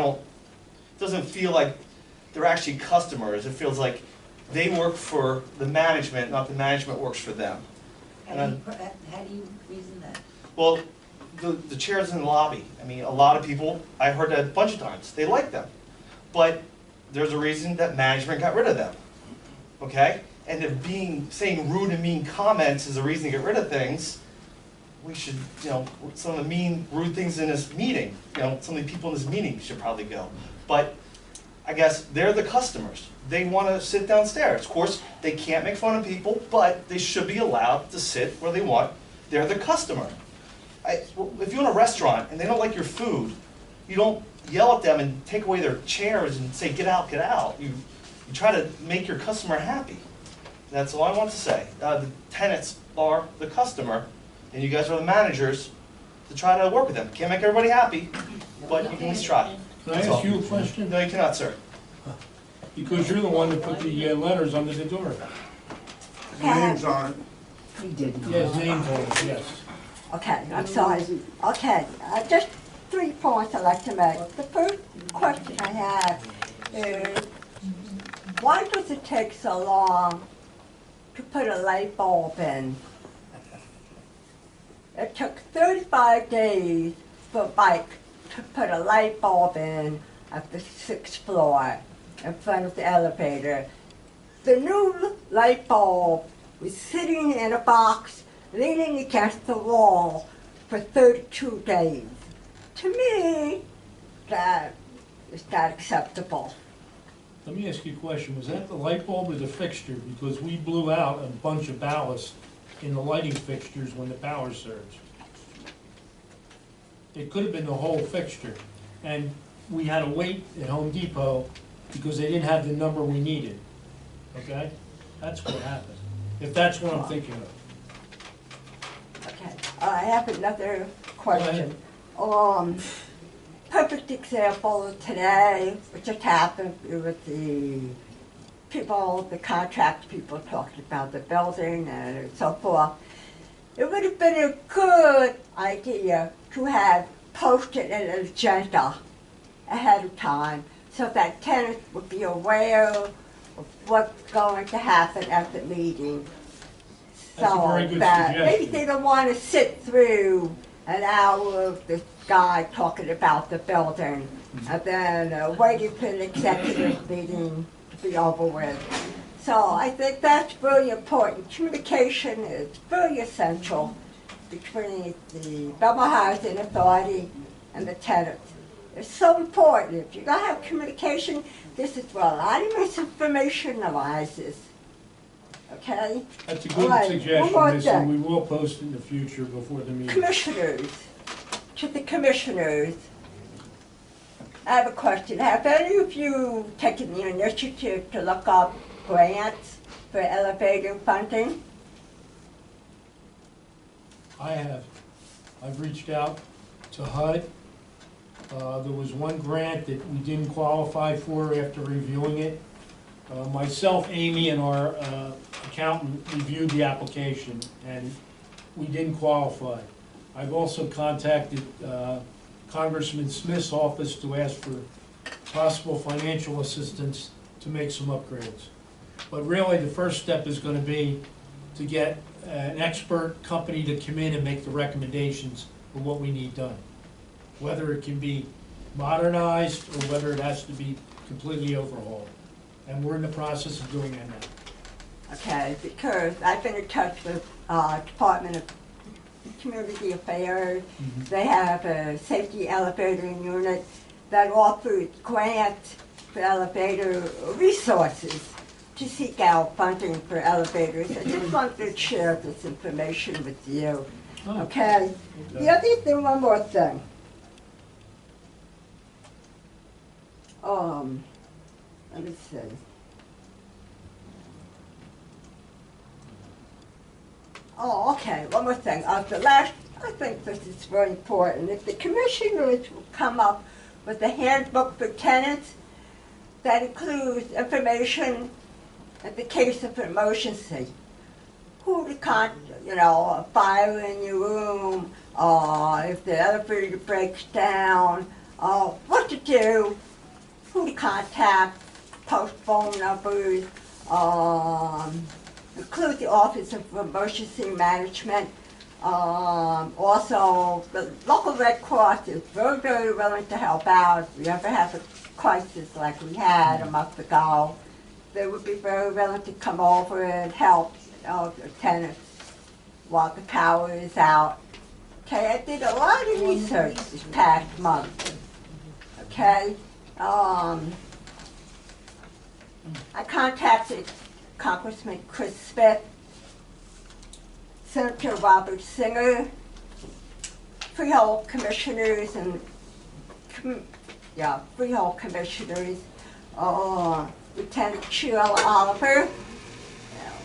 doesn't feel like they're actually customers. It feels like they work for the management, not the management works for them. How do you reason that? Well, the chairs in the lobby, I mean, a lot of people, I heard that a bunch of times, they like them. But there's a reason that management got rid of them, okay? And if saying rude and mean comments is the reason to get rid of things, we should, some of the mean, rude things in this meeting, some of the people in this meeting should probably go. But I guess they're the customers. They want to sit downstairs. Of course, they can't make fun of people, but they should be allowed to sit where they want. They're the customer. If you're in a restaurant and they don't like your food, you don't yell at them and take away their chairs and say, get out, get out. You try to make your customer happy. That's all I want to say. The tenants are the customer, and you guys are the managers to try to work with them. Can't make everybody happy, but you can at least try. Can I ask you a question? No, you cannot, sir. Because you're the one that put the letters under the door. Names on it. He did. Yes, names on it, yes. Okay, I'm sorry. Okay, just 3 points I'd like to make. The first question I have is, why does it take so long to put a light bulb in? It took 35 days for Mike to put a light bulb in at the 6th floor in front of the elevator. The new light bulb was sitting in a box leaning against the wall for 32 days. To me, that is not acceptable. Let me ask you a question. Was that the light bulb or the fixture? Because we blew out a bunch of ballast in the lighting fixtures when the power surged. It could have been the whole fixture. And we had to wait at Home Depot because they didn't have the number we needed. Okay? That's what happened. If that's what I'm thinking of. Okay. I have another question. Perfect example today, what just happened with the people, the contract people talking about the building and so forth. It would have been a good idea to have posted an agenda ahead of time so that tenants would be aware of what's going to happen at the meeting. That's a very So good that maybe suggestion. they don't want to sit through an hour of this guy talking about the building and then waiting for an executive meeting to be over with. So I think that's very important. Communication is very essential between the Belmar Housing Authority and the tenants. It's so important. If you don't have communication, this is where a lot of misinformation arises. Okay? That's a All good right, one suggestion, more Miss, thing. and we will post in the future before the meeting. Commissioners, to the commissioners, I have a question. Have any of you taken the initiative to look up grants for elevator funding? I have. I've reached out to HUD. There was one grant that we didn't qualify for after reviewing it. Myself, Amy, and our accountant reviewed the application, and we didn't qualify. I've also contacted Congressman Smith's office to ask for possible financial assistance to make some upgrades. But really, the first step is going to be to get an expert company to come in and make the recommendations for what we need done. Whether it can be modernized or whether it has to be completely overhauled. And we're in the process of doing that now. Okay, because I've been in touch with Department of Community Affairs. They have a safety elevator unit that offers grants for elevator resources to seek out funding for elevators. I just wanted to share this information with you. Okay? The other thing, one more thing. Let me see. Oh, okay, one more thing. The last, I think this is very important. If the commissioners will come up with a handbook for tenants that includes information in the case of an emergency, who to contact, you know, a fire in your room, if the elevator breaks down, what to do, who to contact, post phone numbers, include the Office of Emergency Management. Also, the local Red Cross is very, very willing to help out. If we ever have a crisis like we had a month ago, they would be very willing to come over and help the tenants while the power is out. Okay, I did a lot of research this past month. Okay, I contacted Congressman Chris Smith, Senator Robert Singer, Freehold Commissioners and Freehold Commissioners, Lieutenant Cheryl Oliver.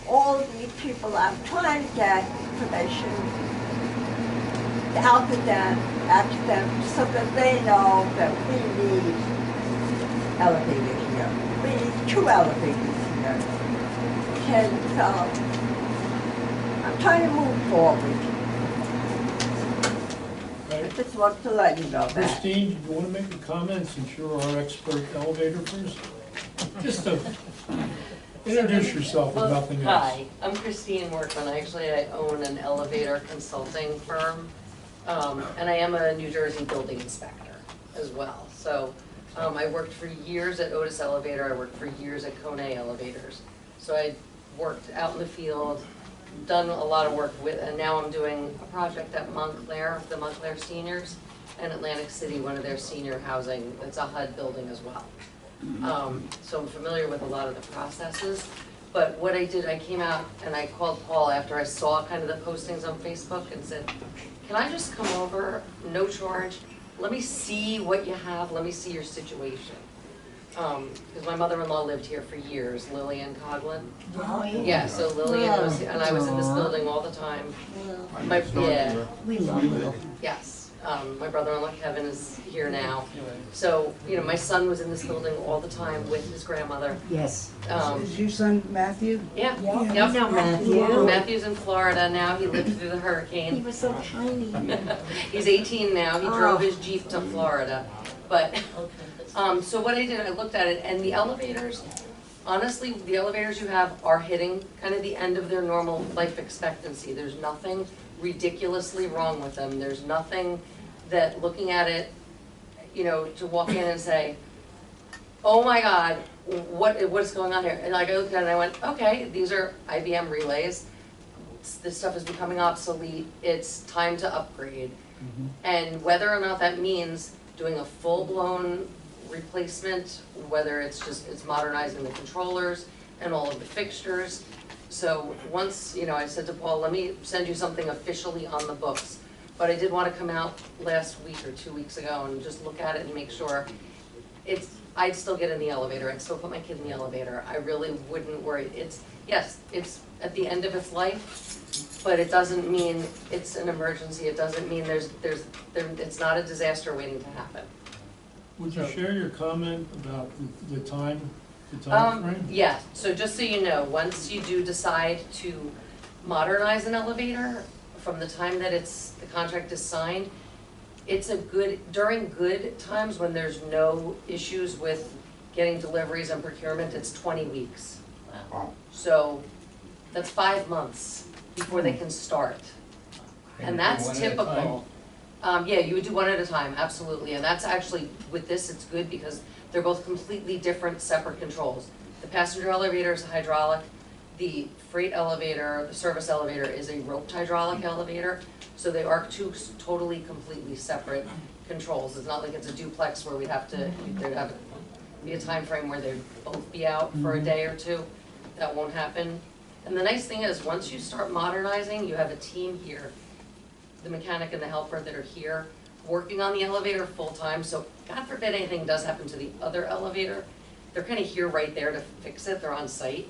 All of these people, I'm trying to get information out to them so that they know that we need elevators here. We need 2 elevators here. Okay, so I'm trying to move forward. I just want to let you know that. Christine, do you want to make a comment since you're our expert elevator person? Just to introduce yourself if nothing else. Hi, I'm Christine Workman. Actually, I own an elevator consulting firm, and I am a New Jersey building inspector as well. So I worked for years at Otis Elevator. I worked for years at Kone Elevators. So I worked out in the field, done a lot of work with, and now I'm doing a project at Montclair, the Montclair Seniors, and Atlantic City, one of their senior housing. It's a HUD building as well. So I'm familiar with a lot of the processes. But what I did, I came out and I called Paul after I saw kind of the postings on Facebook and said, can I just come over, no charge? Let me see what you have, let me see your situation. because my mother-in-law lived here for years, Lillian Coughlin. Oh, Yeah, so Lillian was, and I was in this building all the time. Yeah, We love her. yes. My brother-in-law Kevin is here now. So, you know, my son was in this building all the time with his grandmother. Yes. Um, Is your son Matthew? Yeah, Yeah, yep. we know Matthew. Matthew's in Florida now, he lived through the hurricane. He was so tiny. He's 18 now, he Oh. drove his Jeep to Florida. But, so what I did, I looked at it, and the elevators, honestly, the elevators you have are hitting kind of the end of their normal life expectancy. There's nothing ridiculously wrong with them. There's nothing that, looking at it, you know, to walk in and say, oh my God, what's going on here? And like I looked at it and I went, okay, these are IBM relays. This stuff is becoming obsolete. It's time to upgrade. And whether or not that means doing a full-blown replacement, whether it's modernizing the controllers and all of the fixtures. So once, you know, I said to Paul, let me send you something officially on the books. But I did want to come out last week or 2 weeks ago and just look at it and make sure I'd still get in the elevator, I'd still put my kid in the elevator. I really wouldn't worry. Yes, it's at the end of its life, but it doesn't mean it's an emergency. It doesn't mean it's not a disaster waiting to happen. Would you share your comment about the time frame? Yeah, so just so you know, once you do decide to modernize an elevator, from the time that the contract is signed, it's during good times when there's no issues with getting deliveries and procurement, it's 20 weeks. Wow. So that's 5 months before they can start. And that's typical. Yeah, you would do one at a time, absolutely. And that's actually, with this, it's good because they're both completely different, separate controls. The passenger elevator is hydraulic. The freight elevator, the service elevator, is a roped hydraulic elevator. So they are two totally, completely separate controls. It's not like it's a duplex where there'd have to be a time frame where they'd both be out for a day or two. That won't happen. And the nice thing is, once you start modernizing, you have a team here, the mechanic and the helper that are here, working on the elevator full-time. So God forbid anything does happen to the other elevator, they're kind of here right there to fix it. They're on site.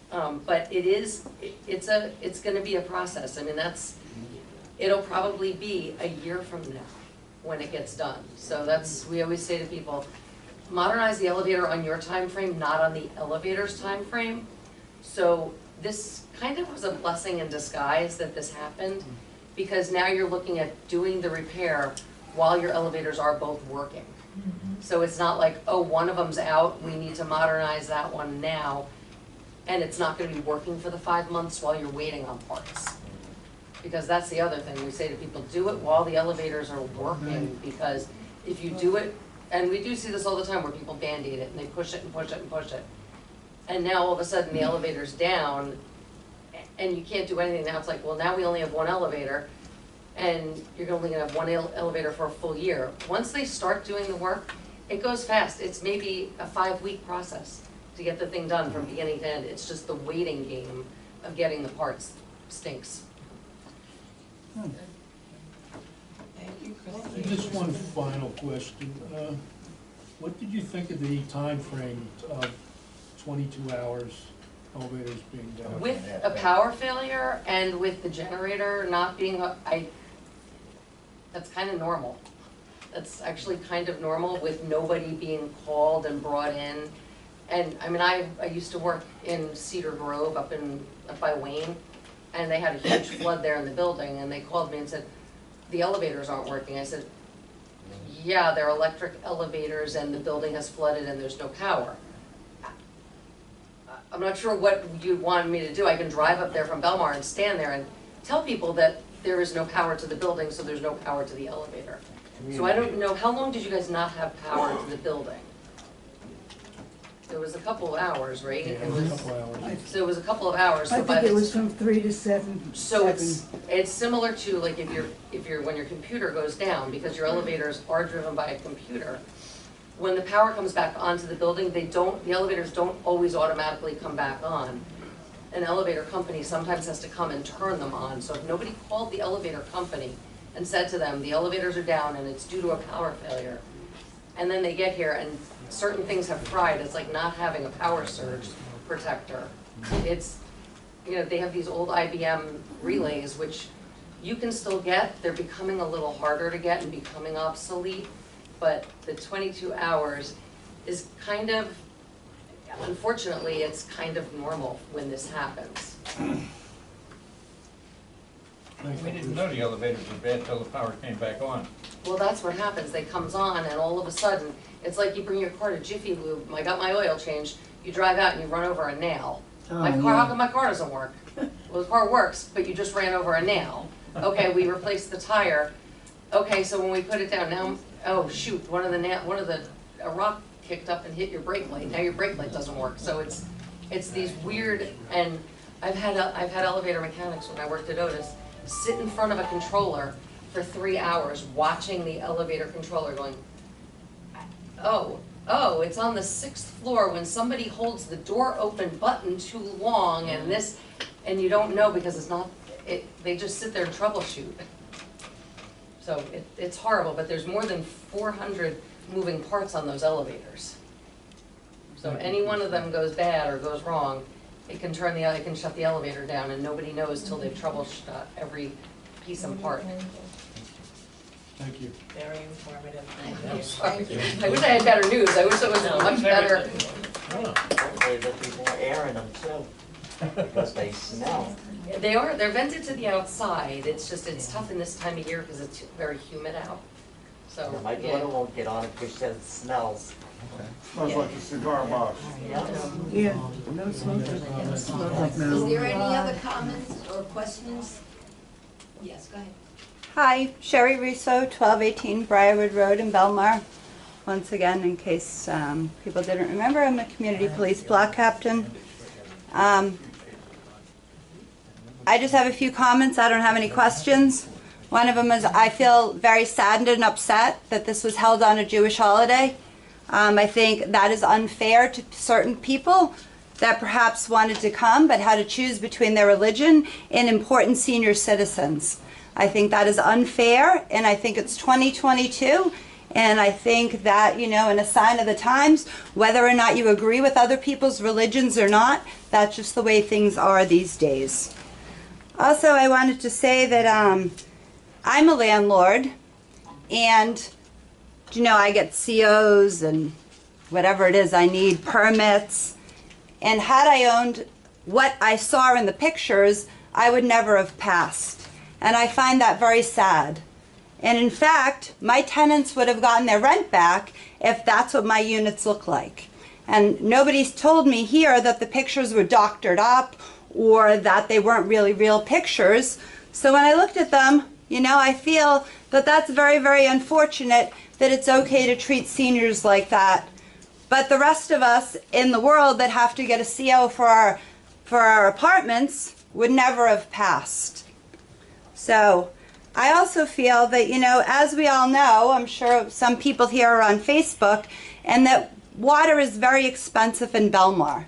But it's gonna be a process. I mean, it'll probably be a year from now when it gets done. So we always say to people, modernize the elevator on your time frame, not on the elevator's time frame. So this kind of was a blessing in disguise that this happened, because now you're looking at doing the repair while your elevators are both working. So it's not like, oh, one of them's out, we need to modernize that one now, and it's not gonna be working for the 5 months while you're waiting on parts. Because that's the other thing, we say to people, do it while the elevators are working, because if you do it, and we do see this all the time where people Band-Aid it and they push it and push it and push it. And now all of a sudden the elevator's down and you can't do anything. Now it's like, well, now we only have one elevator and you're only gonna have one elevator for a full year. Once they start doing the work, it goes fast. It's maybe a 5-week process to get the thing done from beginning to end. It's just the waiting game of getting the parts stinks. Just one final question. What did you think of the time frame of 22 hours elevators being down? With a power failure and with the generator not being, that's kind of normal. That's actually kind of normal with nobody being called and brought in. And I mean, I used to work in Cedar Grove up by Wayne, and they had a huge flood there in the building, and they called me and said, the elevators aren't working. I said, yeah, they're electric elevators and the building has flooded and there's no power. I'm not sure what you want me to do. I can drive up there from Belmar and stand there and tell people that there is no power to the building, so there's no power to the elevator. So I don't know, how long did you guys not have power to the building? It was a couple of hours, right? Yeah, it was a couple hours. So it was a couple of hours. I So by think it the- was from 3 to 7. So it's similar to like if when your computer goes down, because your elevators are driven by a computer, when the power comes back onto the building, the elevators don't always automatically come back on. An elevator company sometimes has to come and turn them on. So if nobody called the elevator company and said to them, the elevators are down and it's due to a power failure, and then they get here and certain things have fried. It's like not having a power surge protector. It's, you know, they have these old IBM relays, which you can still get. They're becoming a little harder to get and becoming obsolete, but the 22 hours is kind of, unfortunately, it's kind of normal when this happens. We didn't know the elevators were bad till the power came back on. Well, that's what happens. They comes on and all of a sudden, it's like you bring your car to Jiffy Lube, I got my oil changed, you drive out and you run over a nail. My car, how come my car doesn't work? Well, the car works, but you just ran over a nail. Okay, we replaced the tire. Okay, so when we put it down, now, oh shoot, a rock kicked up and hit your brake light. Now your brake light doesn't work. So it's these weird, and I've had elevator mechanics when I worked at Otis sit in front of a controller for 3 hours watching the elevator controller going, oh, it's on the 6th floor when somebody holds the door open button too long and this, and you don't know because it's not, they just sit there and troubleshoot. So it's horrible, but there's more than 400 moving parts on those elevators. So any one of them goes bad or goes wrong, it can shut the elevator down and nobody knows till they've troubleshot every piece and part. Thank you. Very informative. I wish I had better news. I wish it was much better. Hopefully there'll be more air in them too, because they smell. They're vented to the outside. It's just, it's tough in this time of year because it's very humid out. So, My daughter won't get on it because she says it smells. Smells like a cigar box. Yeah, no smoking. Smells like Is no. there any other comments or questions? Yes, go ahead. Hi, Sherry Russo, 1218 Briarwood Road in Belmar. Once again, in case people didn't remember, I'm a community police block captain. I just have a few comments. I don't have any questions. One of them is I feel very saddened and upset that this was held on a Jewish holiday. I think that is unfair to certain people that perhaps wanted to come but had to choose between their religion and important senior citizens. I think that is unfair, and I think it's 2022, and I think that, you know, in a sign of the times, whether or not you agree with other people's religions or not, that's just the way things are these days. Also, I wanted to say that I'm a landlord, and, you know, I get COs and whatever it is I need, permits, and had I owned what I saw in the pictures, I would never have passed. And I find that very sad. And in fact, my tenants would have gotten their rent back if that's what my units look like. And nobody's told me here that the pictures were doctored up or that they weren't really real pictures. So when I looked at them, you know, I feel that that's very, very unfortunate that it's okay to treat seniors like that. But the rest of us in the world that have to get a CO for our apartments would never have passed. So I also feel that, you know, as we all know, I'm sure some people here are on Facebook, and that water is very expensive in Belmar.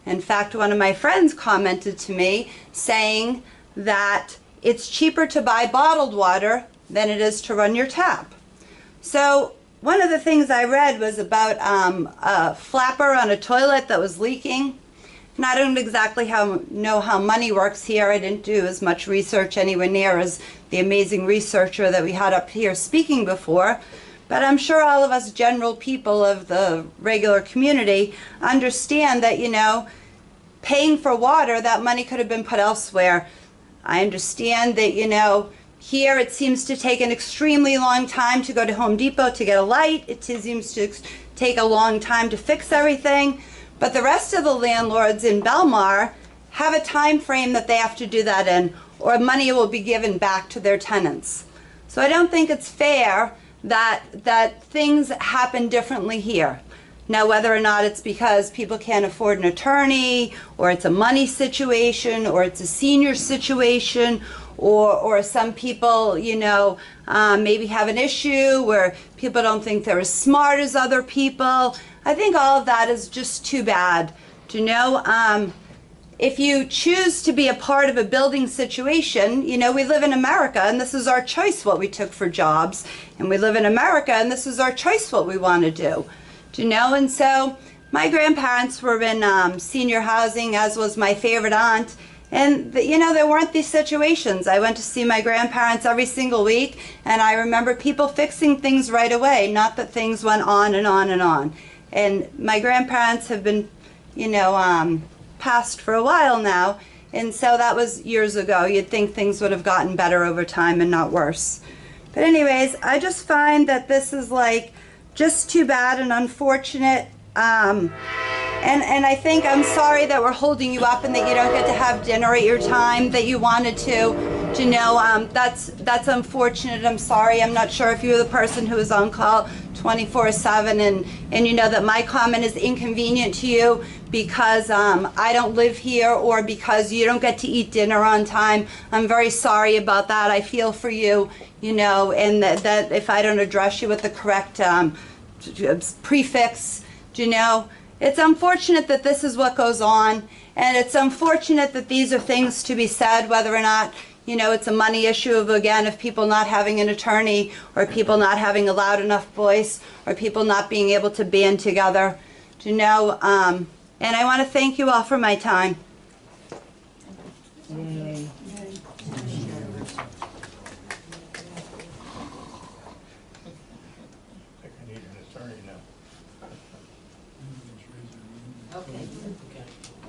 In fact, one of my friends commented to me saying that it's cheaper to buy bottled water than it is to run your tap. So one of the things I read was about a flapper on a toilet that was leaking. And I don't exactly know how money works here. I didn't do as much research anywhere near as the amazing researcher that we had up here speaking before. But I'm sure all of us general people of the regular community understand that, you know, paying for water, that money could have been put elsewhere. I understand that, you know, here it seems to take an extremely long time to go to Home Depot to get a light. It seems to take a long time to fix everything. But the rest of the landlords in Belmar have a time frame that they have to do that in, or money will be given back to their tenants. So I don't think it's fair that things happen differently here. Now, whether or not it's because people can't afford an attorney, or it's a money situation, or it's a senior situation, or some people, you know, maybe have an issue where people don't think they're as smart as other people. I think all of that is just too bad. You know, if you choose to be a part of a building situation, you know, we live in America and this is our choice what we took for jobs. And we live in America, and this is our choice what we want to do. Do you know? And so my grandparents were in senior housing, as was my favorite aunt. And, you know, there weren't these situations. I went to see my grandparents every single week, and I remember people fixing things right away, not that things went on and on and on. And my grandparents have been, you know, passed for a while now, and so that was years ago. You'd think things would have gotten better over time and not worse. But anyways, I just find that this is like just too bad and unfortunate. And I think I'm sorry that we're holding you up and that you don't get to have dinner at your time that you wanted to. You know, that's unfortunate. I'm sorry. I'm not sure if you're the person who is on call 24/7 and you know that my comment is inconvenient to you because I don't live here or because you don't get to eat dinner on time. I'm very sorry about that. I feel for you, you know, and that if I don't address you with the correct prefix, you know, it's unfortunate that this is what goes on, and it's unfortunate that these are things to be said, whether or not, you know, it's a money issue of, again, of people not having an attorney, or people not having a loud enough voice, or people not being able to band together, you know, and I want to thank you all for my time. Okay.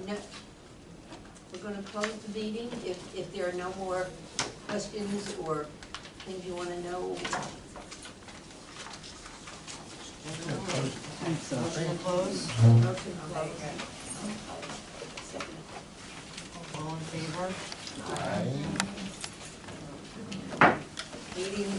No, we're gonna close the meeting if there are no more questions or things you wanna know. Motion to close? Motion closed. All in favor? Meeting